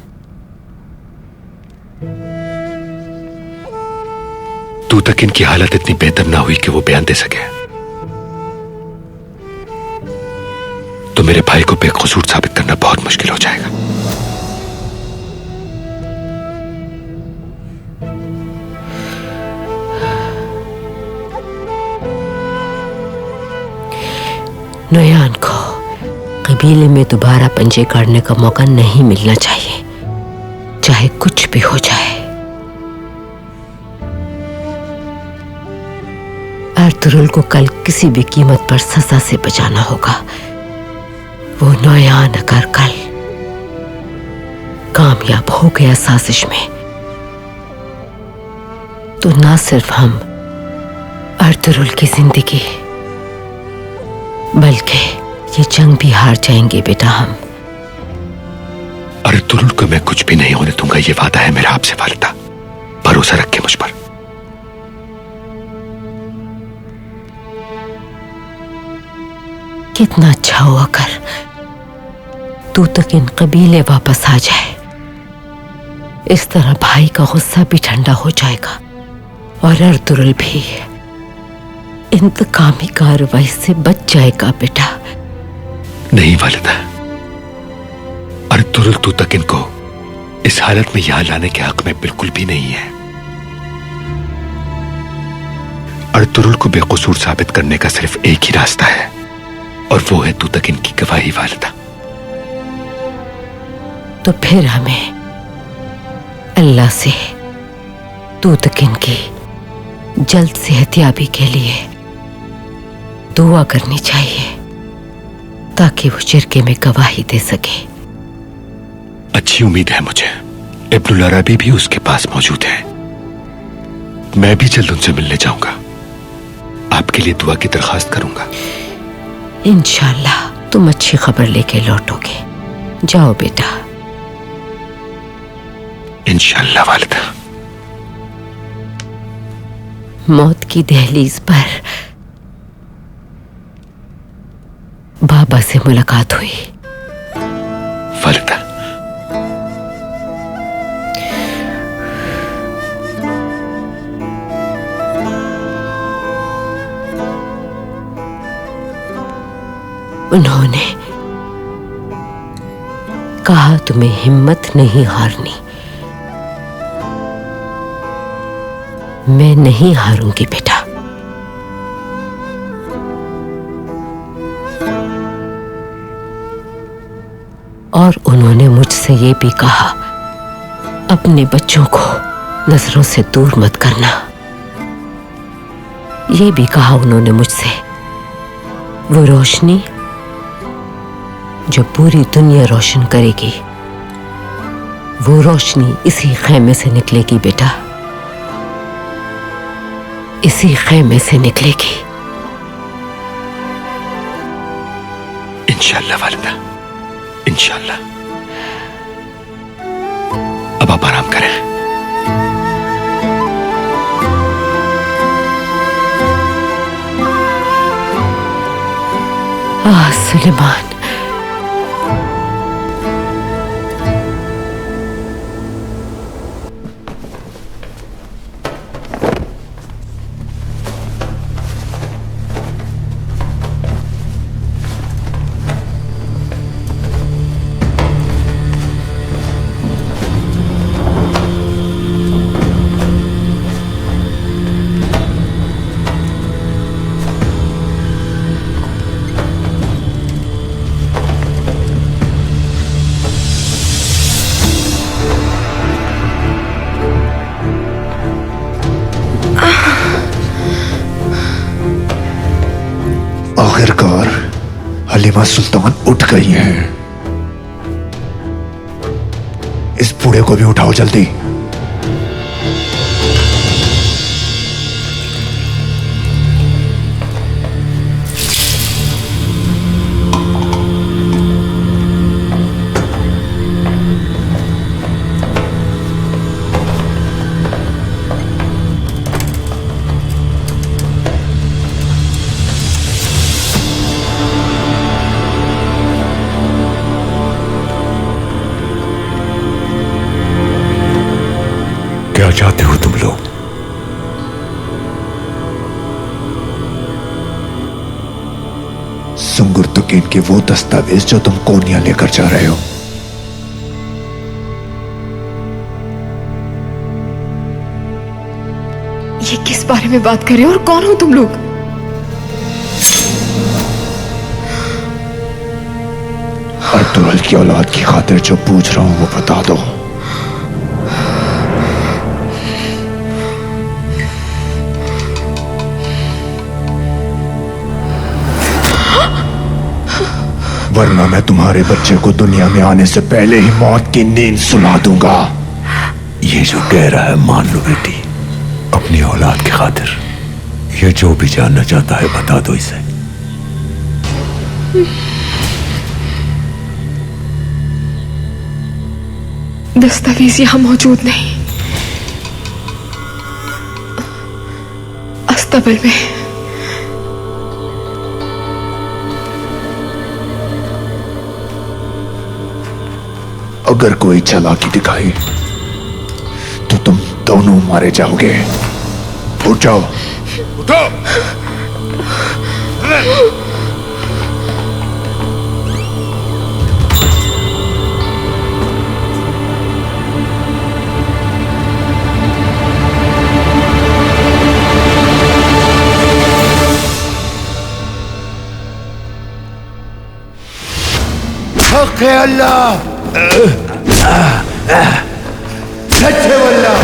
तू तक इनकी हालत इतनी बेहतर ना हुई कि वो बयान दे सके, तो मेरे भाई को बेकसूर साबित करना बहुत मुश्किल हो जाएगा। नोयान को कबीले में दोबारा पंजे गाड़ने का मौका नहीं मिलना चाहिए, चाहे कुछ भी हो जाए। अर्तुरुल को कल किसी भी कीमत पर सजा से बचाना होगा। वो नोयान अगर कल कामयाब हो गया साजिश में, तो ना सिर्फ हम अर्तुरुल की जिंदगी बल्कि ये जंग भी हार जाएंगे बेटा हम। अर्तुरुल को मैं कुछ भी नहीं होने दूंगा, ये वादा है मेरा आपसे वालिदा। भरोसा रखे मुझ पर। कितना अच्छा हो अगर तू तक इन कबीले वापस आ जाए। इस तरह भाई का गुस्सा भी ठंडा हो जाएगा और अर्तुरुल भी इंतकामी कार्रवाई से बच जाएगा बेटा। नहीं वालिदा, अर्तुरुल तू तक इनको इस हालत में यहां लाने के हक में बिल्कुल भी नहीं है। अर्तुरुल को बेकसूर साबित करने का सिर्फ एक ही रास्ता है, और वो है तू तक इनकी गवाही वालिदा। तो फिर हमें अल्लाह से तू तक इनकी जल्द सेहतयाबी के लिए दुआ करनी चाहिए, ताकि वो चिरके में गवाही दे सके। अच्छी उम्मीद है मुझे। इब्नुल अरबी भी उसके पास मौजूद है। मैं भी जल्द उनसे मिलने जाऊंगा। आपके लिए दुआ की दरखास्त करूंगा। इंशाल्लाह तुम अच्छी खबर लेके लौटोगे। जाओ बेटा। इंशाल्लाह वालिदा। मौत की दहलीज पर बाबा से मुलाकात हुई। वालिदा, उन्होंने कहा तुम्हें हिम्मत नहीं हारनी। मैं नहीं हारूंगी बेटा। और उन्होंने मुझसे ये भी कहा, अपने बच्चों को नजरों से दूर मत करना। ये भी कहा उन्होंने मुझसे, वो रोशनी जो पूरी दुनिया रोशन करेगी, वो रोशनी इसी खैमे से निकलेगी बेटा, इसी खैमे से निकलेगी। इंशाल्लाह वालिदा, इंशाल्लाह। अब आप आराम करें। सुलेमान, आखिरकार हलीमा सुल्तान उठ गई हैं। इस बूढ़े को भी उठाओ जल्दी। क्या चाहते हो तुम लोग? सुंगुर तुकीन के वो दस्तावेज जो तुम कोनिया लेकर जा रहे हो। ये किस बारे में बात कर रहे हो और कौन हो तुम लोग? अर्तुगरुल की औलाद की खातिर जो पूछ रहा हूं वो बता दो। वरना मैं तुम्हारे बच्चे को दुनिया में आने से पहले ही मौत की नींद सुला दूंगा। ये जो कह रहा है मान लो बेटी, अपनी औलाद की खातिर। ये जो भी जानना चाहता है बता दो इसे। दस्तावेज यहां मौजूद नहीं, अस्तबल में। अगर कोई चालाकी दिखाई तो तुम दोनों मारे जाओगे। उठ जाओ। उठो। हक है अल्लाह, सच्चे वल्लाह।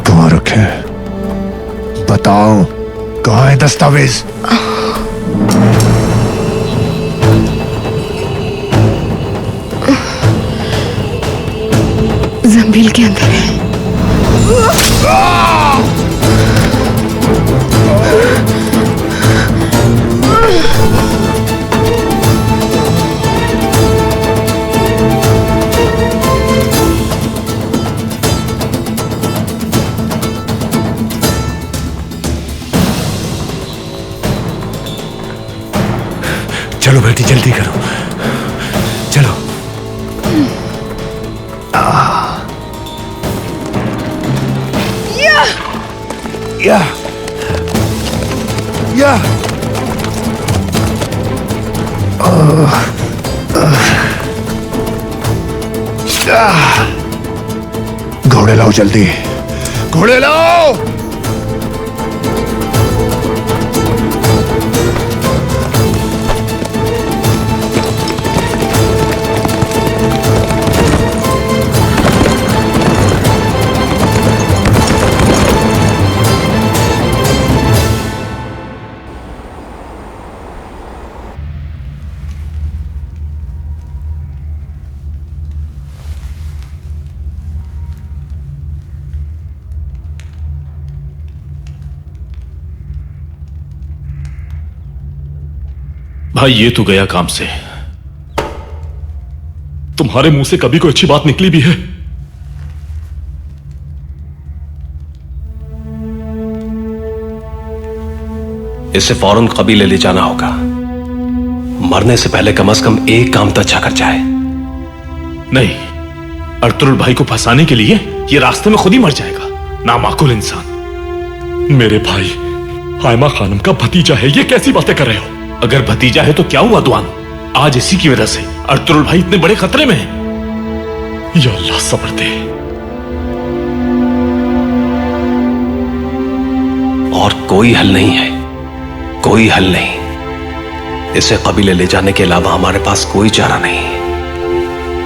कहाँ रखे? बताओ, कहाँ है दस्तावेज? झील के अंदर है। चलो बेटी जल्दी करो, चलो। या घोड़े लाओ जल्दी, घोड़े लाओ। भाई ये तो गया काम से। तुम्हारे मुंह से कभी कोई अच्छी बात निकली भी है? इसे फौरन कबीले ले जाना होगा। मरने से पहले कम से कम एक काम तो अच्छा कर जाए। नहीं, अर्तुरुल भाई को फंसाने के लिए ये रास्ते में खुद ही मर जाएगा। नामाकुल इंसान। मेरे भाई हाइमा खानम का भतीजा है, ये कैसी बातें कर रहे हो? अगर भतीजा है तो क्या हुआ दुआन? आज इसी की वजह से अर्तुरुल भाई इतने बड़े खतरे में है। या अल्लाह सब्र दे। और कोई हल नहीं है, कोई हल नहीं। इसे कबीले ले जाने के अलावा हमारे पास कोई चारा नहीं।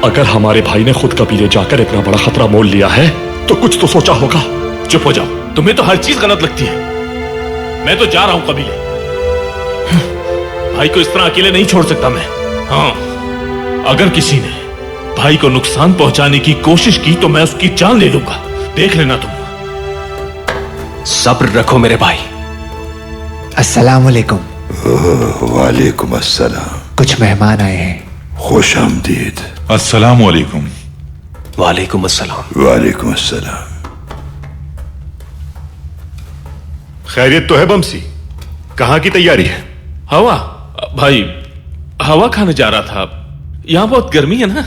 अगर हमारे भाई ने खुद कबीले जाकर इतना बड़ा खतरा मोल लिया है तो कुछ तो सोचा होगा। चुप हो जाओ, तुम्हें तो हर चीज गलत लगती है। मैं तो जा रहा हूं कबीले। भाई को इस तरह अकेले नहीं छोड़ सकता मैं। हाँ, अगर किसी ने भाई को नुकसान पहुंचाने की कोशिश की तो मैं उसकी जान ले लूंगा। देख लेना तुम। सब्र रखो मेरे भाई। अस्सलाम वालेकुम। वालेकुम अस्सलाम। कुछ मेहमान आए हैं। खुश आमदीद। अस्सलाम वालेकुम। वालेकुम अस्सलाम। वालेकुम अस्सलाम। खैरियत तो है बमसी? कहां की तैयारी है? हवा भाई, हवा खाने जा रहा था। यहां बहुत गर्मी है ना।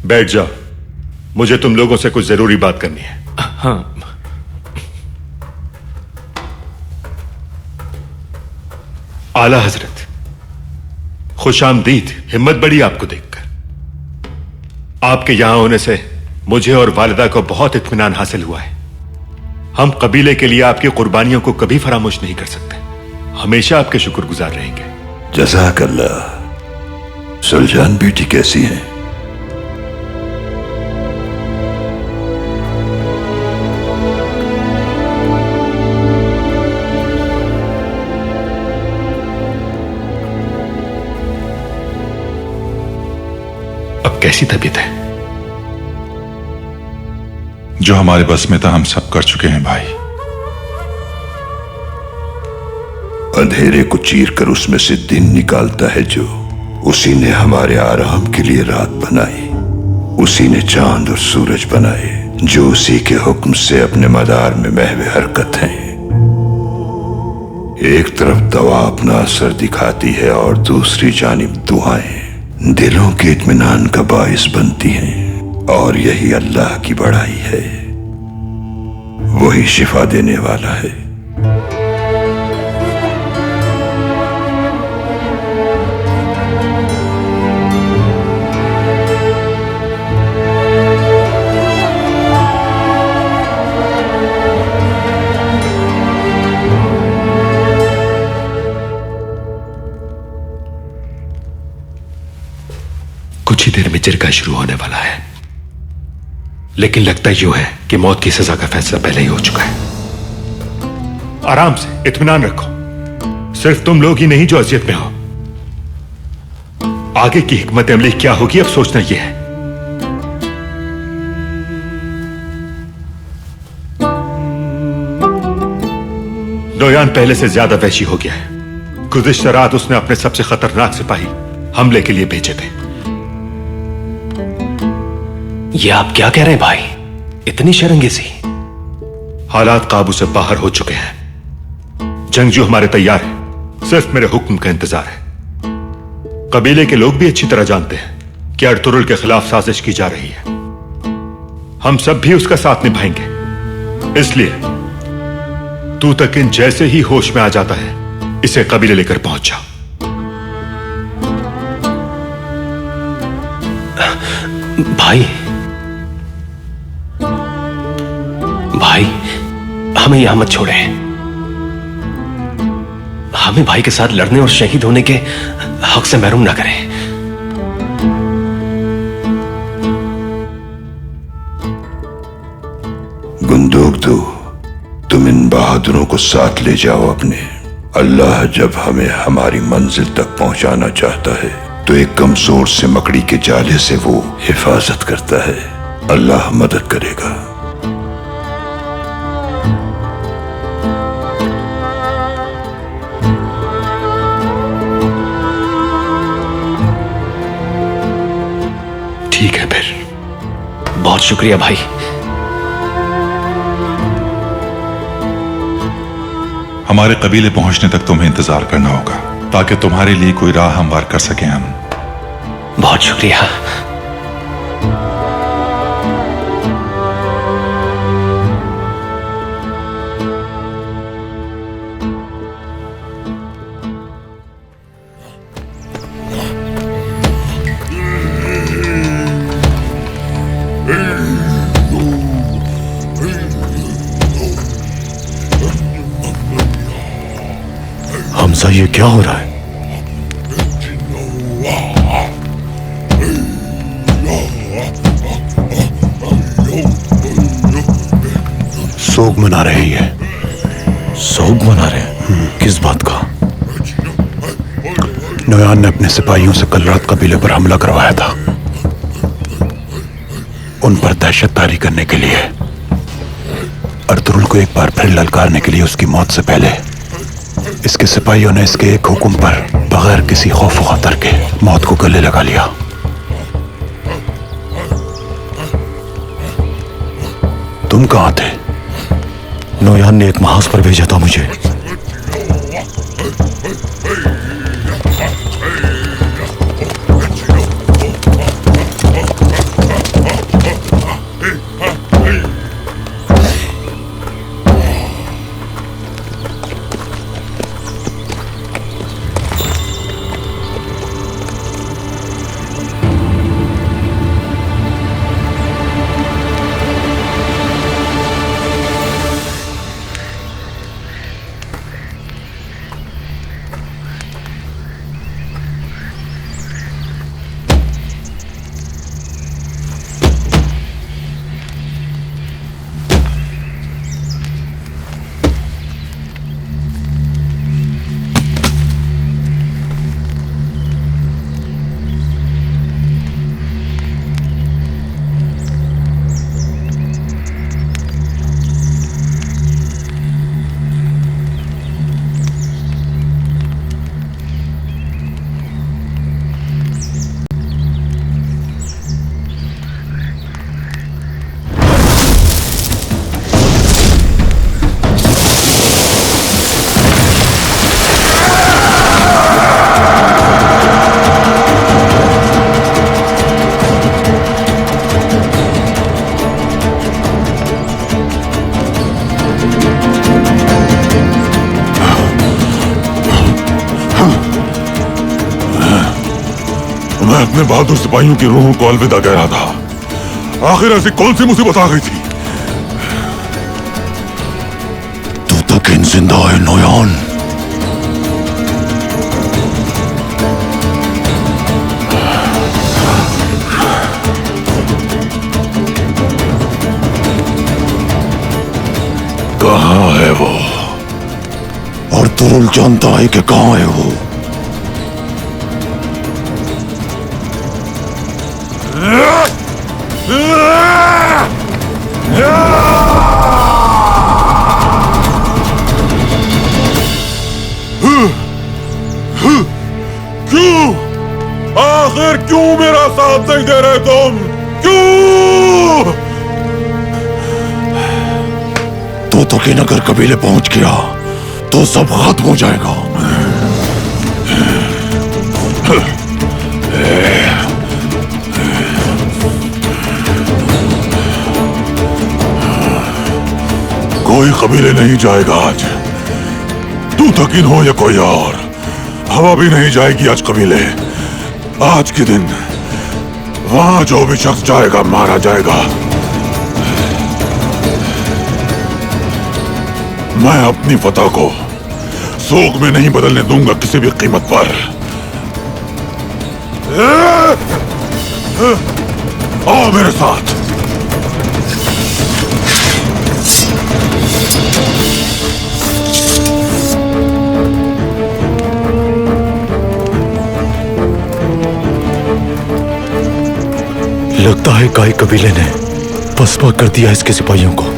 बैठ जाओ, मुझे तुम लोगों से कुछ जरूरी बात करनी है। हाँ। आला हजरत, खुश आमदीद। हिम्मत बढ़ी आपको देखकर। आपके यहां होने से मुझे और वालिदा को बहुत इत्मीनान हासिल हुआ है। हम कबीले के लिए आपकी कुर्बानियों को कभी फरामोश नहीं कर सकते। हमेशा आपके शुक्रगुजार रहेंगे। जज़ाकल्लाह। सुलझान बेटी कैसी है? अब कैसी तबीयत है? जो हमारे बस में था हम सब कर चुके हैं भाई। अंधेरे को चीर कर उसमें से दिन निकालता है जो, उसी ने हमारे आराम के लिए रात बनाई। उसी ने चांद और सूरज बनाए जो उसी के हुक्म से अपने मदार में महवे हरकत हैं। एक तरफ दवा अपना असर दिखाती है और दूसरी जानिब दुआएं दिलों के इत्मीनान का बाइस बनती हैं। और यही अल्लाह की बड़ाई है, वही शिफा देने वाला है। कुछ ही देर में जिरगा शुरू होने वाला है, लेकिन लगता यूं है कि मौत की सजा का फैसला पहले ही हो चुका है। आराम से, इत्मीनान रखो। सिर्फ तुम लोग ही नहीं जो अजियत में हो। आगे की हिकमत अमली क्या होगी अब सोचना यह है। नोयान पहले से ज्यादा वहशी हो गया है। गुज़िश्ता रात उसने अपने सबसे खतरनाक सिपाही हमले के लिए भेजे थे। ये आप क्या कह रहे हैं भाई? इतनी शर्मिंदगी? हालात काबू से बाहर हो चुके हैं। जंगजू हमारे तैयार हैं, सिर्फ मेरे हुक्म का इंतजार है। कबीले के लोग भी अच्छी तरह जानते हैं कि अर्तुरुल के खिलाफ साजिश की जा रही है। हम सब भी उसका साथ निभाएंगे। इसलिए तू तकिन जैसे ही होश में आ जाता है, इसे कबीले लेकर पहुंच जा। भाई, हमें यहां मत छोड़े। हमें भाई के साथ लड़ने और शहीद होने के हक से महरूम ना करें। गुंदोगदू, तुम इन बहादुरों को साथ ले जाओ अपने। अल्लाह जब हमें हमारी मंजिल तक पहुंचाना चाहता है तो एक कमजोर से मकड़ी के जाले से वो हिफाजत करता है। अल्लाह मदद करेगा। ठीक है फिर, बहुत शुक्रिया भाई। हमारे कबीले पहुंचने तक तुम्हें इंतजार करना होगा ताकि तुम्हारे लिए कोई राह हमवार कर सकें हम। बहुत शुक्रिया। हमजा, ये क्या हो रहा है? सोग मना रहे हैं। सोग मना रहे हैं? किस बात का? नोयान ने अपने सिपाहियों से कल रात कबीले पर हमला करवाया था, उन पर दहशत तारी करने के लिए। अर्तुरुल को एक बार फिर ललकारने के लिए उसकी मौत से पहले इसके सिपाहियों ने इसके एक हुक्म पर बगैर किसी खौफ खतर के मौत को गले लगा लिया। तुम कहां थे? नोयान ने एक महाज पर भेजा था मुझे। मैं अपने बहादुर सिपाहियों की रूहों को अलविदा कह रहा था। आखिर ऐसी कौन सी मुसीबत आ गई थी? तू तक इन जिंदा है नोयान। कहाँ है वो? और तुरुल जानता है कि कहाँ है वो। नहीं दे रहे तुम? क्यों? तो कि नगर कबीले पहुंच गया तो सब खत्म हो जाएगा। कोई कबीले नहीं जाएगा आज, तू तकिन हो या कोई और। हवा भी नहीं जाएगी आज कबीले। आज के दिन वहां जो भी शख्स जाएगा मारा जाएगा। मैं अपनी फतह को सोग में नहीं बदलने दूंगा किसी भी कीमत पर। आओ मेरे साथ। लगता है गाय कबीले ने पसपा कर दिया इसके सिपाहियों को।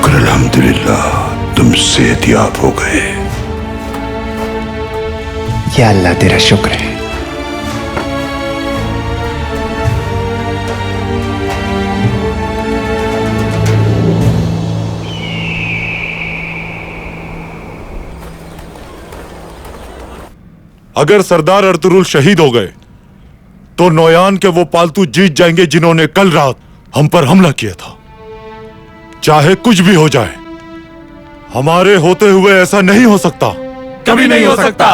अल्हम्दुलिल्लाह तुम सेहतियाब हो गए। या अल्लाह तेरा शुक्र है। अगर सरदार अर्तुरुल शहीद हो गए तो नौयान के वो पालतू जीत जाएंगे जिन्होंने कल रात हम पर हमला किया था। चाहे कुछ भी हो जाए, हमारे होते हुए ऐसा नहीं हो सकता। कभी नहीं हो सकता।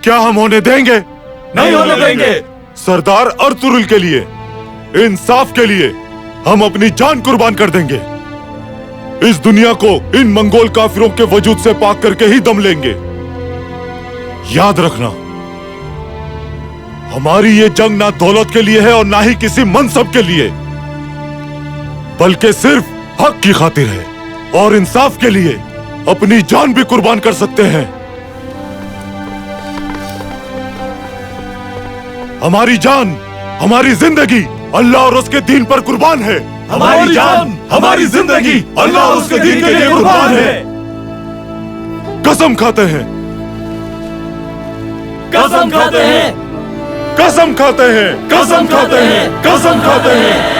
क्या हम होने देंगे? नहीं होने देंगे। सरदार अर्तुरुल के लिए, इंसाफ के लिए हम अपनी जान कुर्बान कर देंगे। इस दुनिया को इन मंगोल काफिरों के वजूद से पाक करके ही दम लेंगे। याद रखना, हमारी ये जंग ना दौलत के लिए है और ना ही किसी मनसब के लिए, बल्कि सिर्फ हक की खातिर है और इंसाफ के लिए अपनी जान भी कुर्बान कर सकते हैं। हमारी जान, हमारी जिंदगी अल्लाह और उसके दीन पर कुर्बान है। हमारी जान, हमारी जिंदगी अल्लाह और उसके दीन के लिए कुर्बान है। कसम खाते हैं, कसम खाते हैं, कसम खाते हैं, कसम खाते हैं, कसम खाते हैं।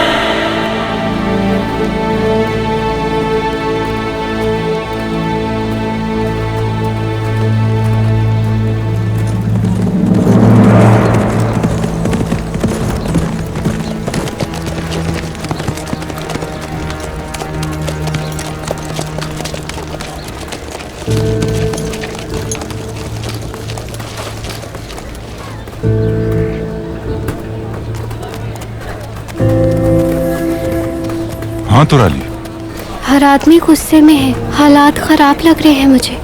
हाँ तुराली, हर आदमी गुस्से में है। हालात खराब लग रहे हैं मुझे।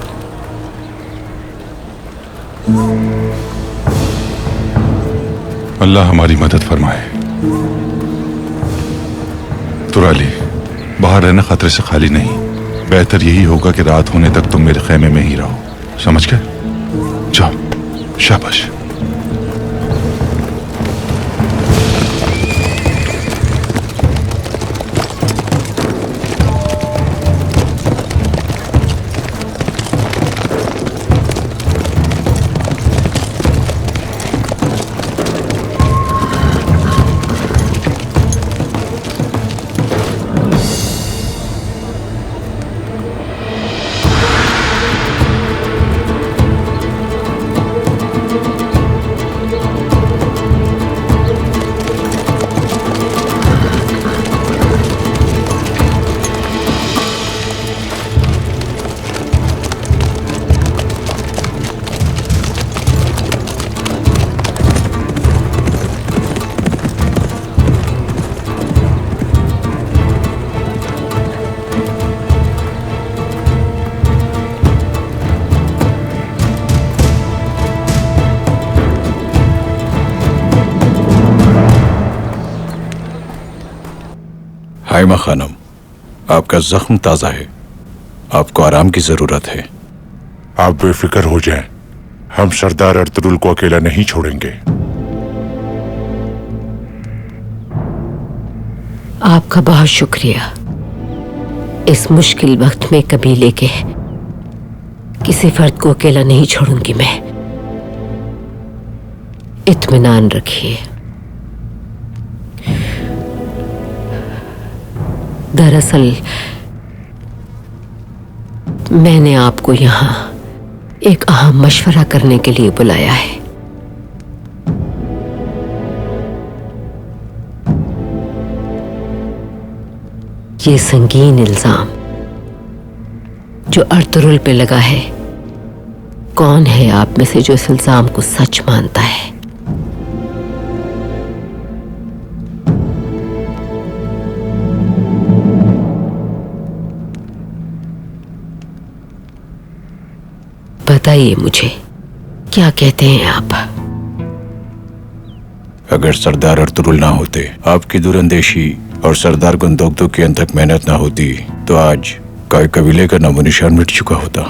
अल्लाह हमारी मदद फरमाए। तुराली, बाहर रहना खतरे से खाली नहीं। बेहतर यही होगा कि रात होने तक तुम मेरे खेमे में ही रहो। समझ गए? जाओ, शाबाश। हाइमा खानम, आपका जख्म ताजा है, आपको आराम की जरूरत है। आप बेफिक्र हो जाएं, हम सरदार अर्तुरुल को अकेला नहीं छोड़ेंगे। आपका बहुत शुक्रिया। इस मुश्किल वक्त में कबीले के किसी फर्द को अकेला नहीं छोड़ूंगी मैं। इत्मीनान रखिए। दरअसल मैंने आपको यहां एक अहम मशवरा करने के लिए बुलाया है। ये संगीन इल्जाम जो अर्तुरुल पे लगा है, कौन है आप में से जो इस इल्जाम को सच मानता है? बताइए मुझे, क्या कहते हैं आप? अगर सरदार अर्तुरुल ना होते, आपकी दूरंदेशी और सरदार गुंदोगदू की अनथक मेहनत ना होती, तो आज काय कबीले का नामो निशान मिट चुका होता।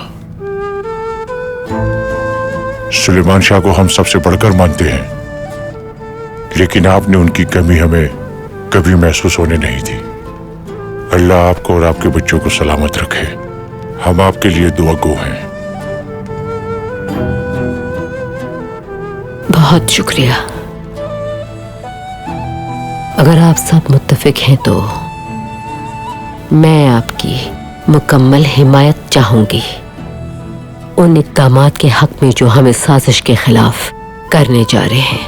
सुलेमान शाह को हम सबसे बढ़कर मानते हैं, लेकिन आपने उनकी कमी हमें कभी महसूस होने नहीं दी। अल्लाह आपको और आपके बच्चों को सलामत रखे। हम आपके लिए दुआगो हैं। बहुत शुक्रिया। अगर आप सब मुत्तफिक हैं तो मैं आपकी मुकम्मल हिमायत चाहूंगी उन इक़दामात के हक में जो हम इस साजिश के खिलाफ करने जा रहे हैं।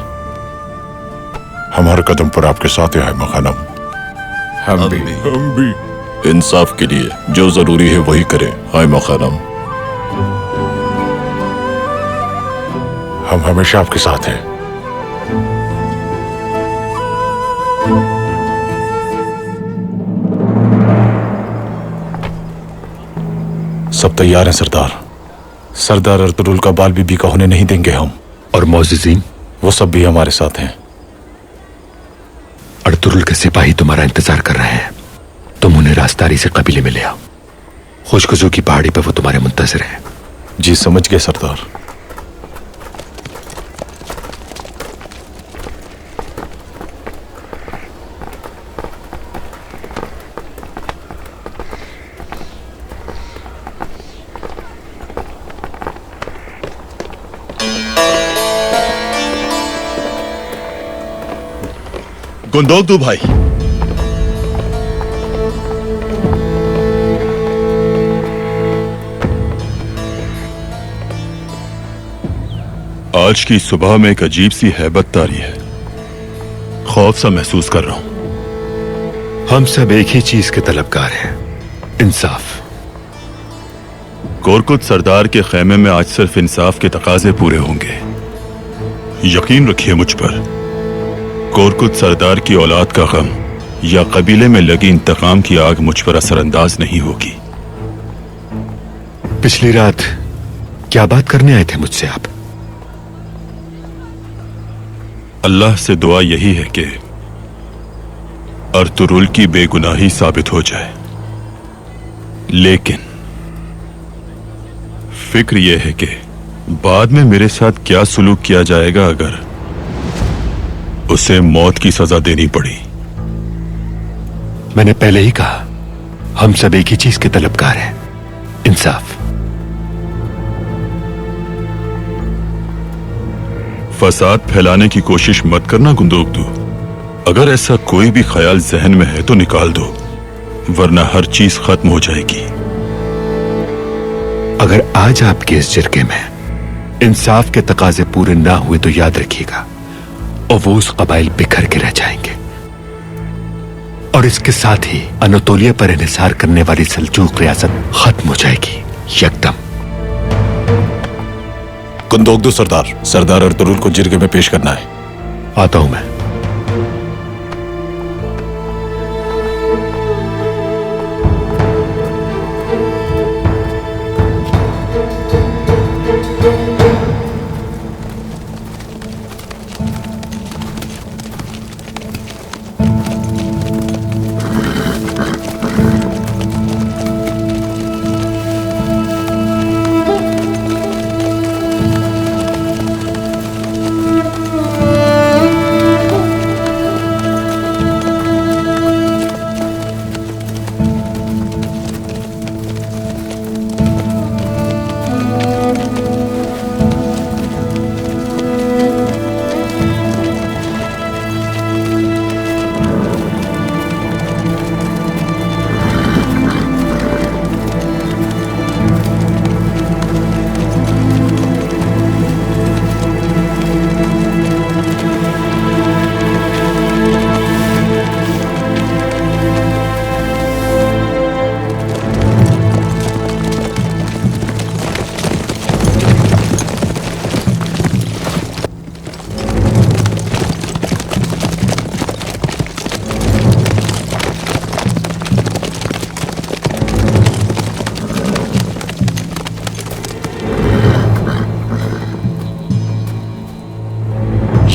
हम हर कदम पर आपके साथ हैं हाइमा खानम। हम भी इंसाफ के लिए जो जरूरी है वही करें हाइमा खानम। हम हमेशा आपके साथ हैं। सब तैयार हैं सरदार। सरदार अर्तुरुल का बाल बीबी का होने नहीं देंगे हम। और मोअज़्ज़िज़ीन? वो सब भी हमारे साथ हैं। अर्तुरुल के सिपाही तुम्हारा इंतजार कर रहे हैं। तुम उन्हें रास्तारी से कबीले में ले आओ। खुशखुशू की पहाड़ी पर वो तुम्हारे मुंतज़िर हैं। जी समझ गए सरदार। गुंदोगदू भाई, आज की सुबह में एक अजीब सी हैबत तारी है। खौफ सा महसूस कर रहा हूं। हम सब एक ही चीज के तलबगार हैं, इंसाफ। कोरकुत सरदार के खेमे में आज सिर्फ इंसाफ के तकाजे पूरे होंगे। यकीन रखिए मुझ पर। कोरकुत सरदार की औलाद का गम या कबीले में लगी इंतकाम की आग मुझ पर असरअंदाज नहीं होगी। पिछली रात क्या बात करने आए थे मुझसे आप? अल्लाह से दुआ यही है कि अर्तुरुल की बेगुनाही साबित हो जाए, लेकिन फिक्र यह है कि बाद में मेरे साथ क्या सुलूक किया जाएगा अगर उसे मौत की सजा देनी पड़ी। मैंने पहले ही कहा, हम सब एक ही चीज के तलबगार हैं, इंसाफ। फसाद फैलाने की कोशिश मत करना गुंदोगदू। अगर ऐसा कोई भी ख्याल जहन में है तो निकाल दो, वरना हर चीज खत्म हो जाएगी। अगर आज आपके इस जिरगे में इंसाफ के तकाजे पूरे ना हुए तो याद रखिएगा, और वो उस कबाइल बिखर के रह जाएंगे। और इसके साथ ही अनातोलिया पर इन्हिसार करने वाली सल्जूक रियासत खत्म हो जाएगी यकदम। गुंदोगदू सरदार, सरदार अर्तुरुल को जिरगे में पेश करना है। आता हूं मैं।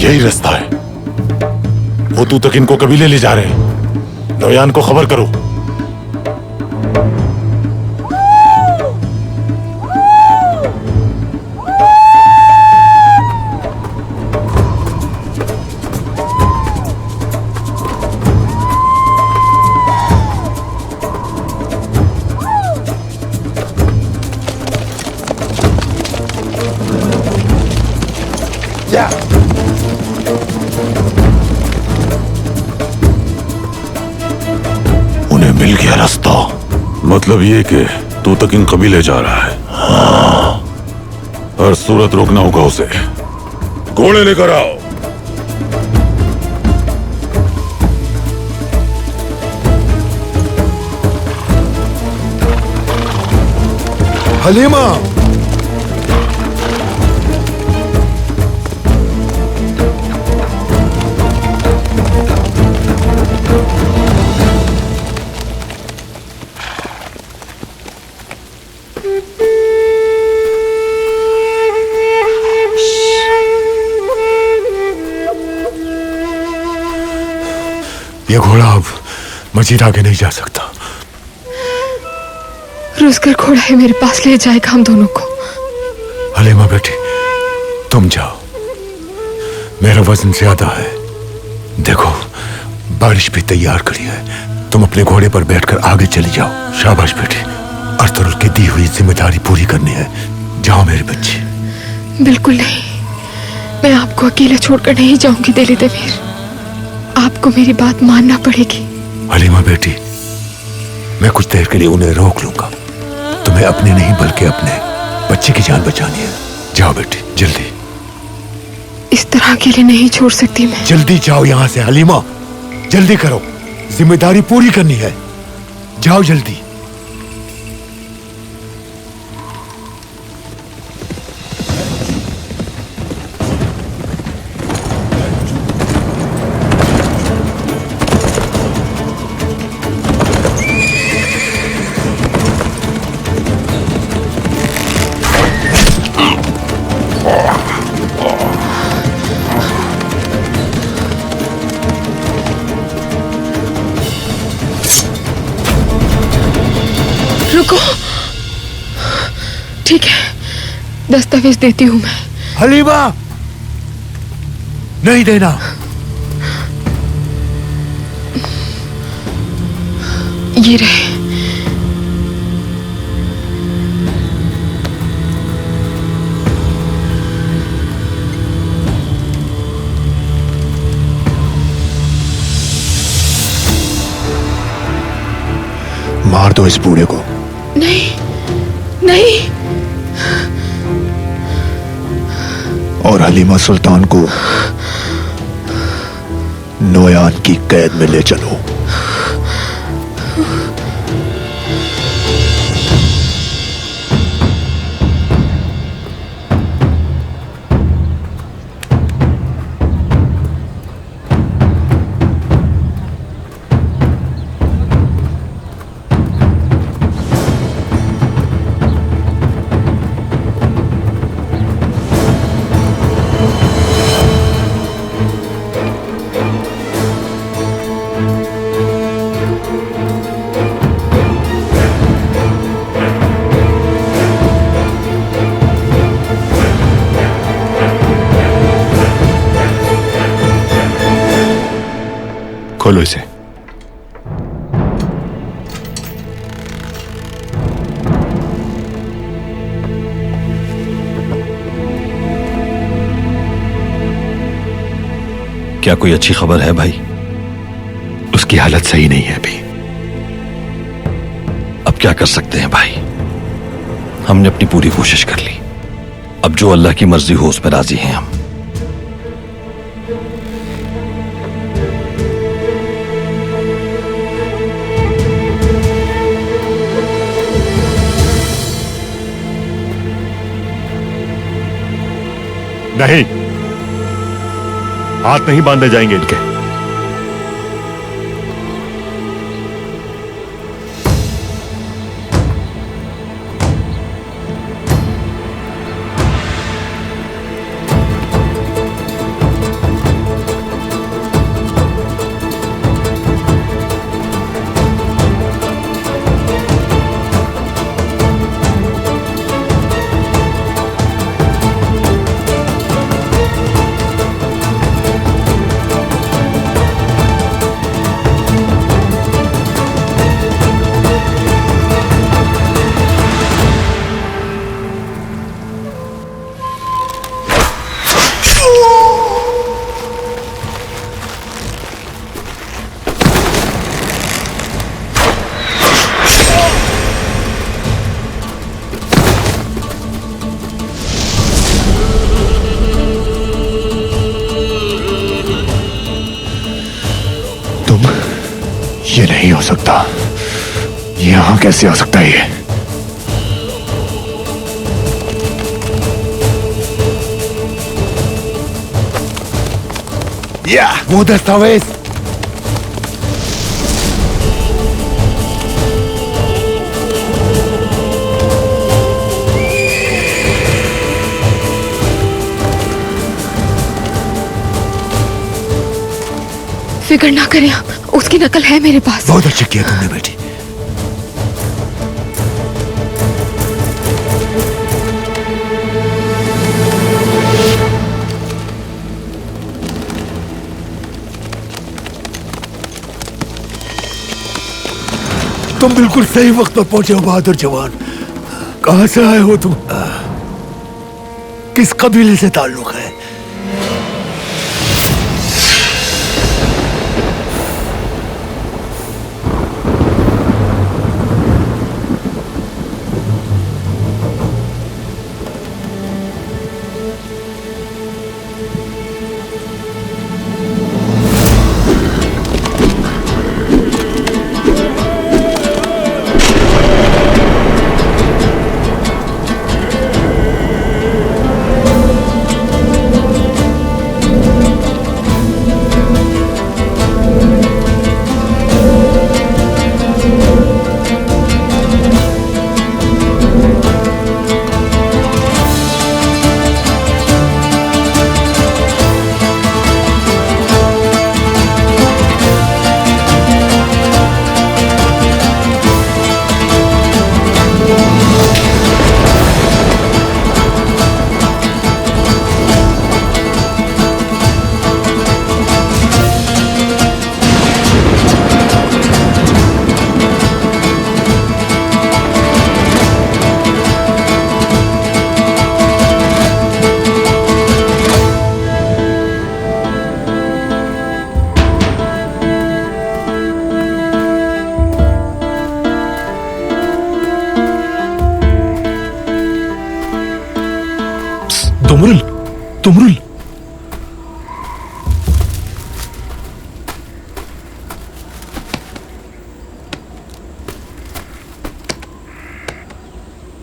यही रास्ता है। वो तू तक इनको कबीले ले जा रहे हैं। नौयान को खबर करो। उन्हें मिल गया रास्ता। मतलब ये कि तू तक इन कबीले जा रहा है। हर सूरत रोकना होगा उसे। घोड़े लेकर आओ। हलीमा, ये घोड़ा अब मजीद आगे नहीं जा सकता। रोजगार घोड़ा है मेरे पास, ले जाएगा हम दोनों को। हलीमा बेटी, तुम जाओ, मेरा वजन ज्यादा है। देखो, बारिश भी तैयार करी है, तुम अपने घोड़े पर बैठकर आगे चली जाओ। शाबाश बेटी, अर्तुगरुल की दी हुई जिम्मेदारी पूरी करनी है। जाओ मेरी बच्ची। बिल्कुल नहीं, मैं आपको अकेला छोड़कर नहीं जाऊंगी दिल्ली देवीर। आपको मेरी बात मानना पड़ेगी। हलीमा बेटी, मैं कुछ देर के लिए उन्हें रोक लूंगा। तुम्हें अपने नहीं बल्कि अपने बच्चे की जान बचानी है। जाओ बेटी, जल्दी। इस तरह के लिए नहीं छोड़ सकती मैं। जल्दी जाओ यहां से हलीमा, जल्दी करो, जिम्मेदारी पूरी करनी है। जाओ जल्दी। रुको, ठीक है, दस्तावेज देती हूं मैं। हलीमा, नहीं देना। ये रहे। मार दो इस बूढ़े को। नहीं, नहीं। और हलीमा सुल्तान को नोयान की कैद में ले चलो। खोलो इसे। क्या कोई अच्छी खबर है भाई? उसकी हालत सही नहीं है अभी। अब क्या कर सकते हैं भाई? हमने अपनी पूरी कोशिश कर ली। अब जो अल्लाह की मर्जी हो उस पर राजी हैं हम। नहीं, हाथ नहीं बांधे जाएंगे इनके। ये नहीं हो सकता। यहां कैसे आ सकता है ये? या वो दस्तावेज। फिक्र ना करें आप, उसकी नकल है मेरे पास। बहुत अच्छा किया तुमने बेटी। तुम बिल्कुल सही वक्त पर पहुंचे हो बहादुर जवान। कहां से आए हो तुम? किस कबीले से ताल्लुक है? तुमरुल, तुमरुल।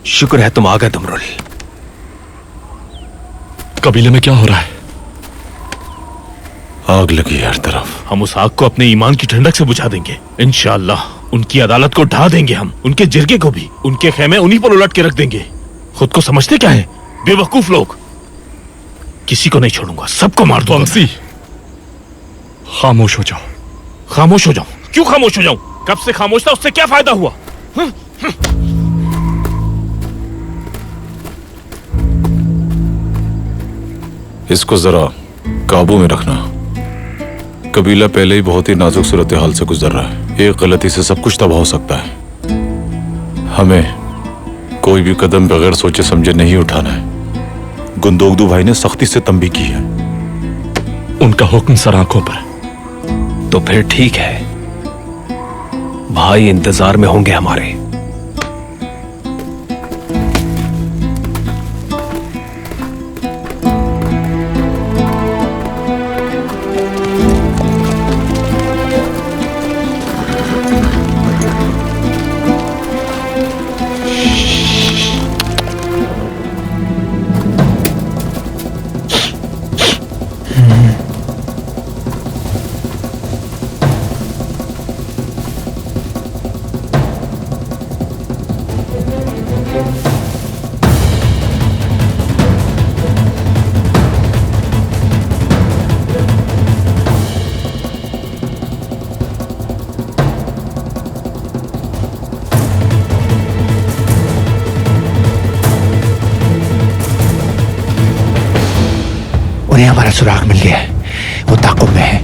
शुक्र है तुम आ गए तुमरुल। कबीले में क्या हो रहा है? आग लगी है हर तरफ। हम उस आग को अपने ईमान की ठंडक से बुझा देंगे इंशाअल्लाह। उनकी अदालत को ढा देंगे हम, उनके जिरगे को भी, उनके खेमे उन्हीं पर उलट के रख देंगे। खुद को समझते क्या है बेवकूफ लोग। किसी को नहीं छोड़ूंगा, सबको मार दूंगा। बंसी, खामोश हो जाओ। खामोश हो जाऊं? क्यों खामोश हो जाऊं? कब से खामोश था, उससे क्या फायदा हुआ? इसको जरा काबू में रखना। कबीला पहले ही बहुत ही नाजुक सूरत हाल से गुजर रहा है। एक गलती से सब कुछ तबाह हो सकता है। हमें कोई भी कदम बगैर सोचे समझे नहीं उठाना है। गुंदोगदू भाई ने सख्ती से तंबीह की है। उनका हुक्म सर आंखों पर। तो फिर ठीक है, भाई इंतजार में होंगे हमारे। उन्हें हमारा सुराग मिल गया है, वो ताक़ुब में है।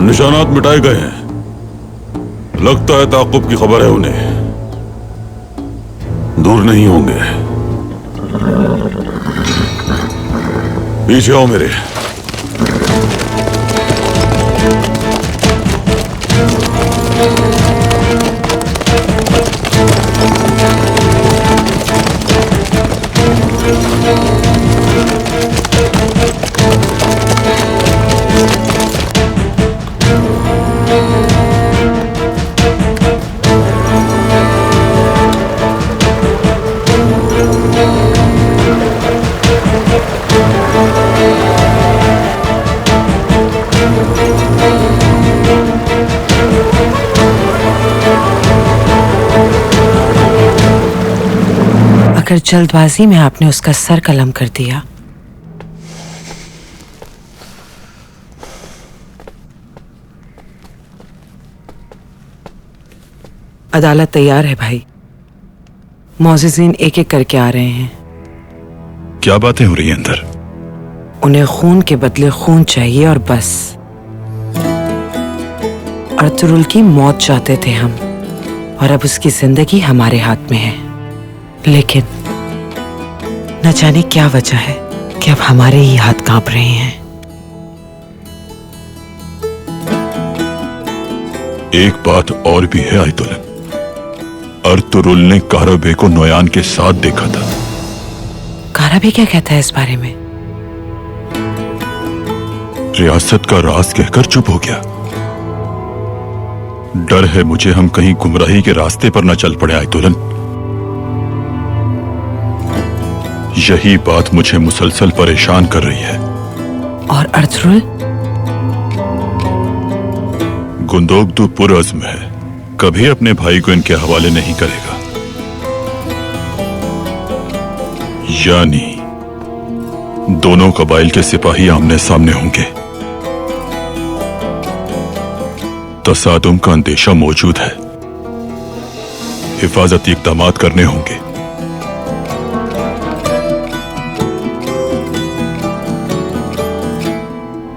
निशानात मिटाए गए हैं। लगता है ताकुब की खबर है उन्हें। दूर नहीं होंगे। पीछे आओ मेरे। अगर जल्दबाजी में आपने उसका सर कलम कर दिया अदालत तैयार है भाई। मौजिज़ीन एक एक करके आ रहे हैं। क्या बातें हो रही हैं अंदर? उन्हें खून के बदले खून चाहिए और बस। अर्तुरुल की मौत चाहते थे हम और अब उसकी जिंदगी हमारे हाथ में है। लेकिन न जाने क्या वजह है कि अब हमारे ही हाथ कांप रहे हैं। एक बात और भी है आयतुलन। अर्तुरुल ने काराबे को नोयान के साथ देखा था। काराबे क्या कहता है इस बारे में? रियासत का राज कहकर चुप हो गया। डर है मुझे हम कहीं गुमराही के रास्ते पर न चल पड़े आयतुलन। यही बात मुझे मुसलसल परेशान कर रही है। और अर्तुरुल? गुंदोगदू पुरअज़्म है, कभी अपने भाई को इनके हवाले नहीं करेगा। यानी दोनों कबाइल के सिपाही आमने सामने होंगे। तसादुम का अंदेशा मौजूद है। हिफाजती इक़दाम करने होंगे।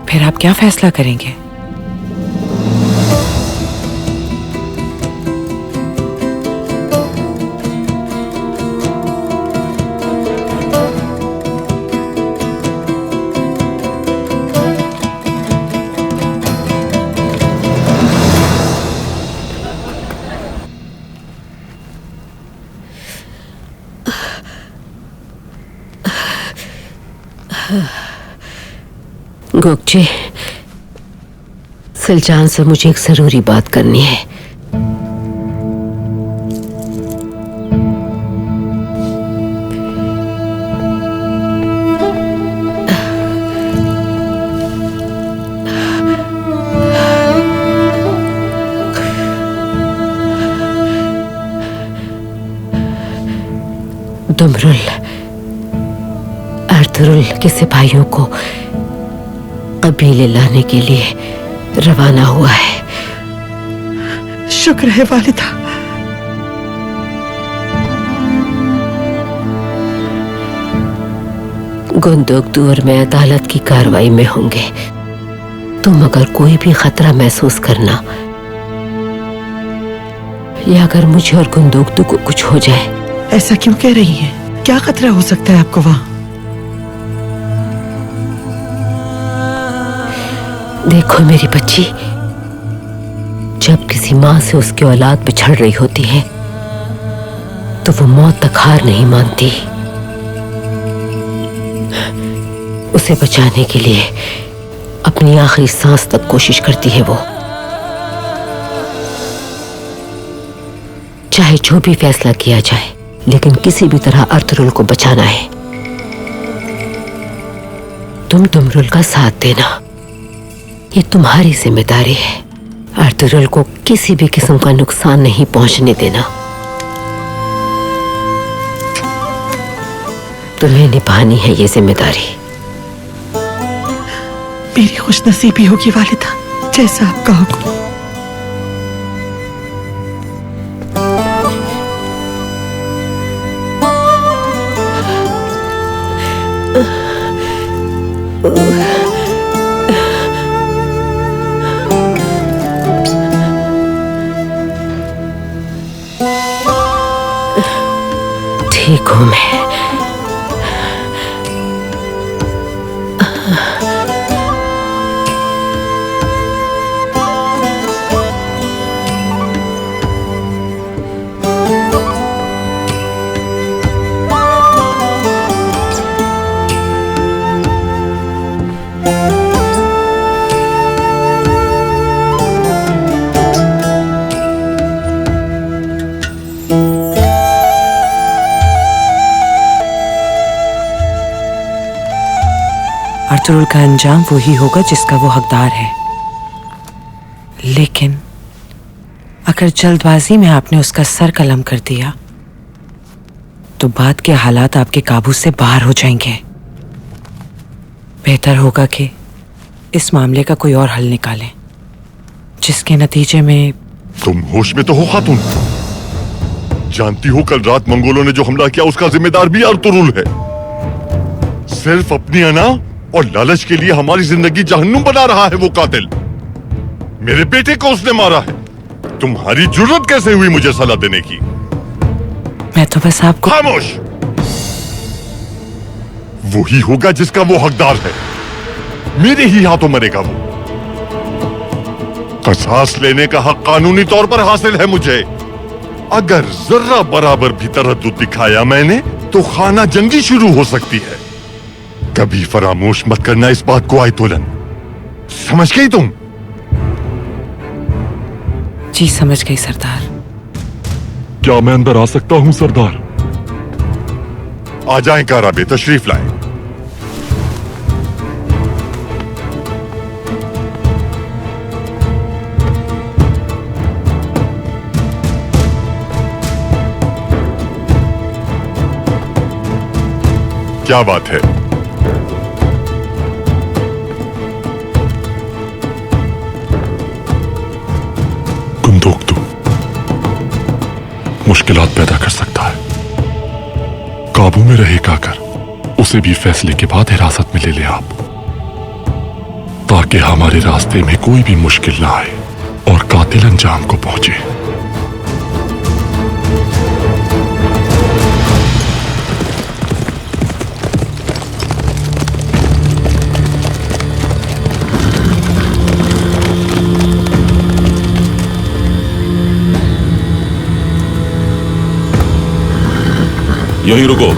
फिर आप क्या फैसला करेंगे? गोकचे, सुल्तान से मुझे एक जरूरी बात करनी है। दुमरुल अर्तुरुल के सिपाहियों को कबीले लाने के लिए रवाना हुआ है। शुक्र है वालिदा। गुंदोगदू और मैं अदालत की कार्रवाई में होंगे। तुम अगर कोई भी खतरा महसूस करना या अगर मुझे और गुंदोगदू को कुछ हो जाए। ऐसा क्यों कह रही हैं? क्या खतरा हो सकता है आपको वहां? देखो मेरी बच्ची, जब किसी माँ से उसकी औलाद बिछड़ रही होती है तो वो मौत तक हार नहीं मानती। उसे बचाने के लिए अपनी आखिरी सांस तक कोशिश करती है वो। चाहे जो भी फैसला किया जाए, लेकिन किसी भी तरह अर्तुरुल को बचाना है। तुम दुमरुल का साथ देना, ये तुम्हारी जिम्मेदारी है। अर्तुरुल को किसी भी किस्म का नुकसान नहीं पहुंचने देना। तुम्हें निभानी है ये जिम्मेदारी। मेरी खुशनसीबी होगी वालिदा, जैसा आपका हुक्म। आंखों में। अर्तुगरुल का अंजाम वही होगा जिसका वो हकदार है, लेकिन अगर जल्दबाजी में आपने उसका सर कलम कर दिया तो बाद के हालात आपके काबू से बाहर हो जाएंगे। बेहतर होगा कि इस मामले का कोई और हल निकालें जिसके नतीजे में। तुम होश में तो हो खातून? जानती हो कल रात मंगोलों ने जो हमला किया उसका जिम्मेदार भी अर्तुगरुल है। सिर्फ अपनी अना और लालच के लिए हमारी जिंदगी जहन्नुम बना रहा है वो कातिल। मेरे बेटे को उसने मारा है। तुम्हारी जुर्रत कैसे हुई मुझे सलाह देने की? मैं तो बस आपको। खामोश! वही होगा जिसका वो हकदार है। मेरे ही हाथों मरेगा वो। कसास लेने का हक कानूनी तौर पर हासिल है मुझे। अगर जर्रा बराबर भी तरद्दुद दिखाया मैंने तो खाना जंगी शुरू हो सकती है। कभी फरामोश मत करना इस बात को आयतोलन। समझ गई तुम? जी समझ गई सरदार। क्या मैं अंदर आ सकता हूं सरदार? आ जाएं काराबे, तशरीफ लाएं। क्या बात है? गुंदोक्तू मुश्किलात पैदा कर सकता है। काबू में रहेगा कर उसे भी फैसले के बाद हिरासत में ले ले आप, ताकि हमारे रास्ते में कोई भी मुश्किल ना आए और कातिल अंजाम को पहुंचे। यहीं रुको।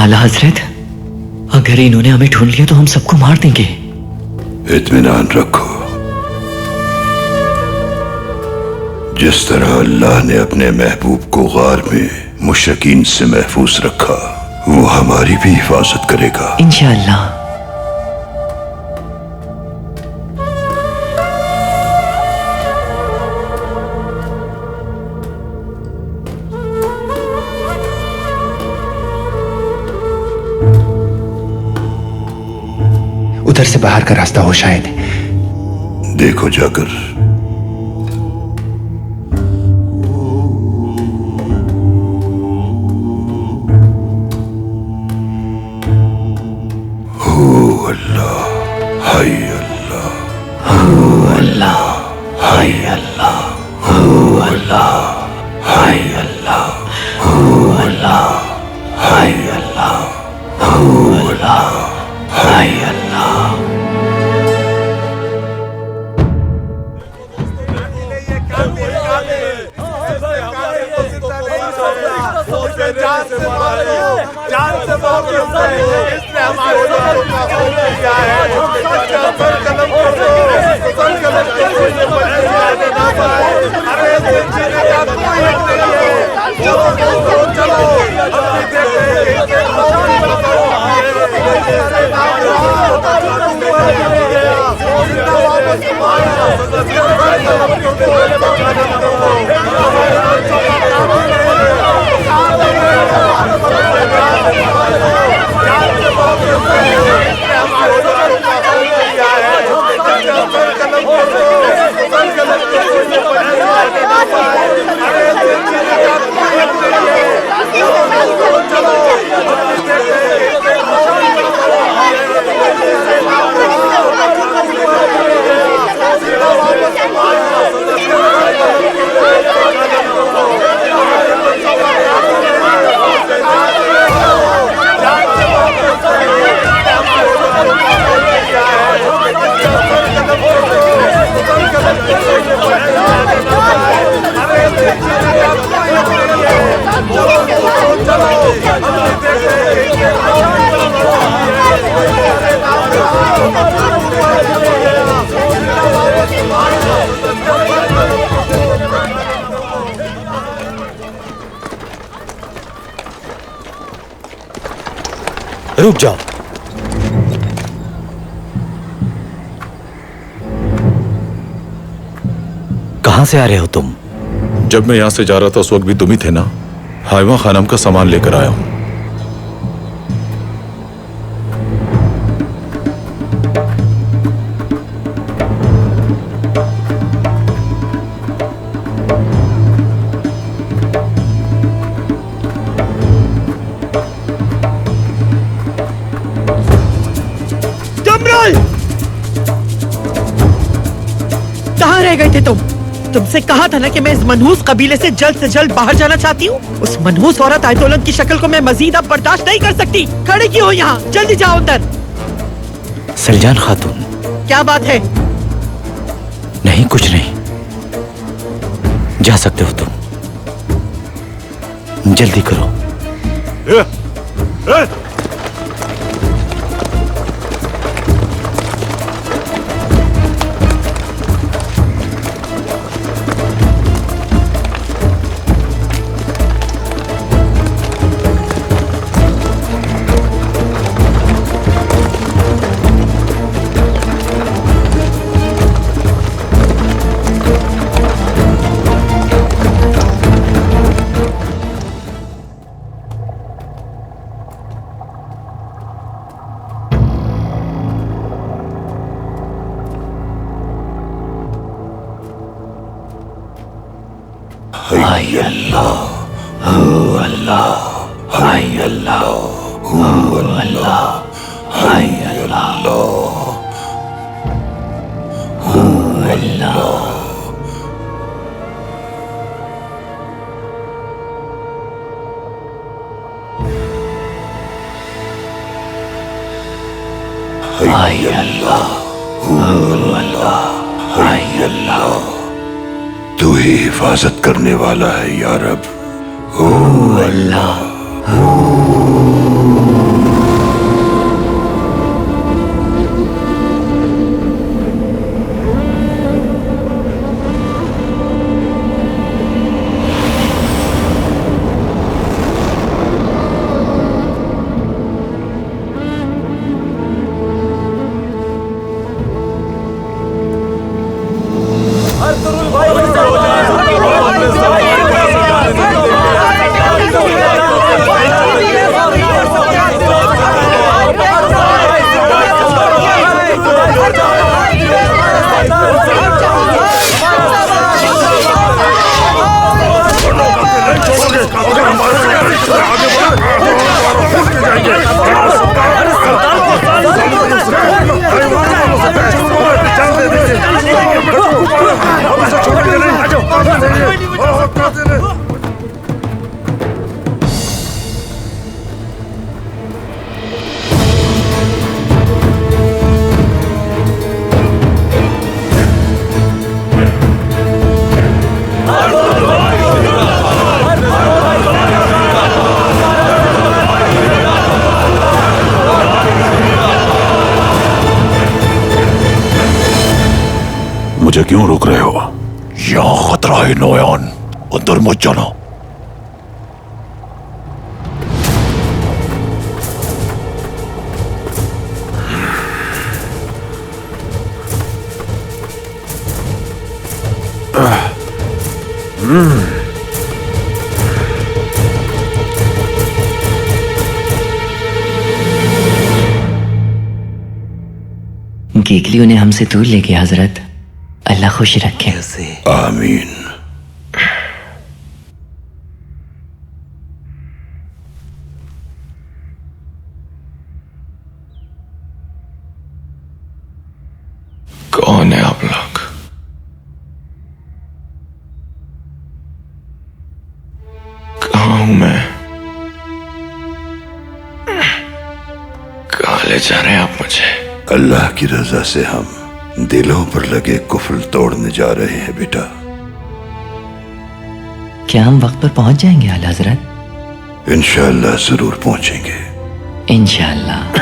आला हजरत, अगर इन्होंने हमें ढूंढ लिया तो हम सबको मार देंगे। इत्मीनान रखो। जिस तरह अल्लाह ने अपने महबूब को गार में मुशरिकीन से महफूज रखा, वो हमारी भी हिफाजत करेगा इंशाअल्लाह। उधर से बाहर का रास्ता हो शायद। देखो जाकर। रुक जाओ। कहां से आ रहे हो तुम? जब मैं यहां से जा रहा था उस वक्त भी तुम ही थे ना? हाइवा खानम का सामान लेकर आया हूं। कहाँ रह गए थे तुम? तुमसे कहा था ना कि मैं इस मनहूस कबीले से जल्द बाहर जाना चाहती हूँ। उस मनहूस औरत आयतोलन की शक्ल को मैं मजीद अब बर्दाश्त नहीं कर सकती। खड़े क्यों हो यहाँ? जल्दी जाओ अंदर। सलजान खातून। क्या बात है? नहीं, कुछ नहीं। जा सकते हो तुम। जल्दी करो। हाय अल्लाह, हू अल्लाह, हाय अल्लाह, हू अल्लाह, हाय अल्लाह, हू अल्लाह। हाय अल्लाह, हू अल्लाह, हाय अल्लाह। तू ही हिफाजत करने वाला है या रब। हो अल्लाह। मुझे क्यों रोक रहे हो? यहाँ खतरा है नौयान, अंदर मत जाना। गेगली उन्हें हमसे दूर ले गया हजरत। अल्लाह खुश रखे उसे। आमीन। कौन है आप लोग? कहां हूं मैं? कहां ले जा रहे हैं आप मुझे? अल्लाह की रजा से हम दिलों पर लगे कुफ्र तोड़ने जा रहे हैं बेटा। क्या हम वक्त पर पहुंच जाएंगे आला हजरत? इंशाअल्लाह जरूर पहुंचेंगे। इंशाअल्लाह।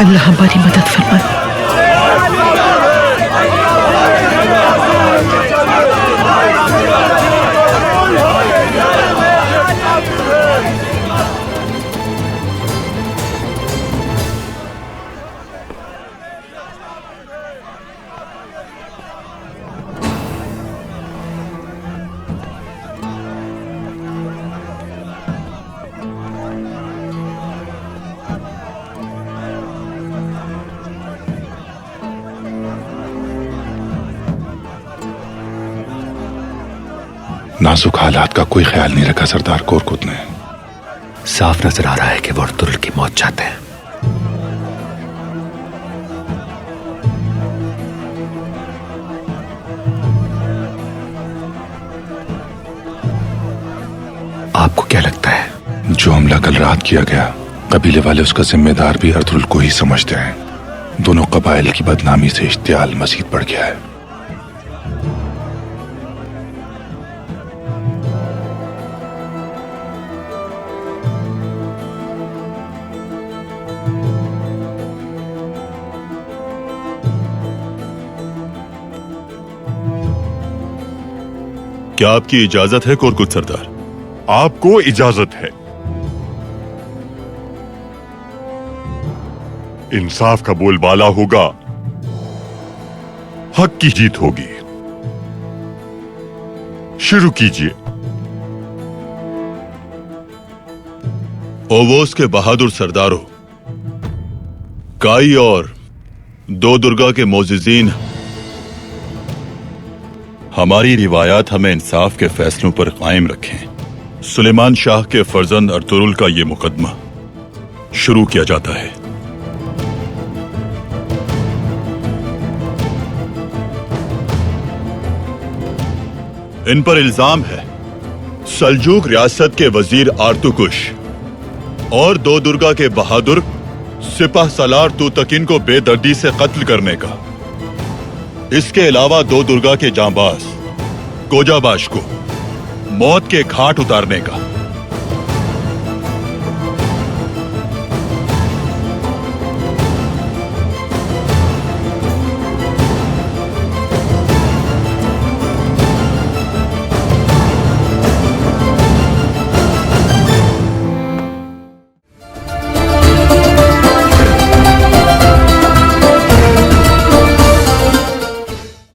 अल्लाह हमारी मदद फरमाए। नाजुक हालात का कोई ख्याल नहीं रखा सरदार कोरकुत ने। साफ नजर आ रहा है कि वो अर्तुरुल की मौत चाहते हैं। आपको क्या लगता है? जो हमला कल रात किया गया, कबीले वाले उसका जिम्मेदार भी अर्तुरुल को ही समझते हैं। दोनों कबाइल की बदनामी से इश्तियाल मजीद बढ़ गया है। क्या आपकी इजाजत है कोरकुत सरदार? आपको इजाजत है। इंसाफ का बोलबाला होगा, हक की जीत होगी। शुरू कीजिए। ओवोस के बहादुर सरदारों, काई और दो दुर्गा के मोजिजीन, हमारी रिवायात हमें इंसाफ के फैसलों पर कायम रखें। सुलेमान शाह के फर्जंद अर्तुरुल का यह मुकदमा शुरू किया जाता है। इन पर इल्जाम है सल्जूक रियासत के वजीर आर्तुकुश और दो दुर्गा के बहादुर सिपाह सलार तूतकिन को बेदर्दी से कत्ल करने का। इसके अलावा दो दुर्गा के जांबाज कोजाबाश को मौत के घाट उतारने का।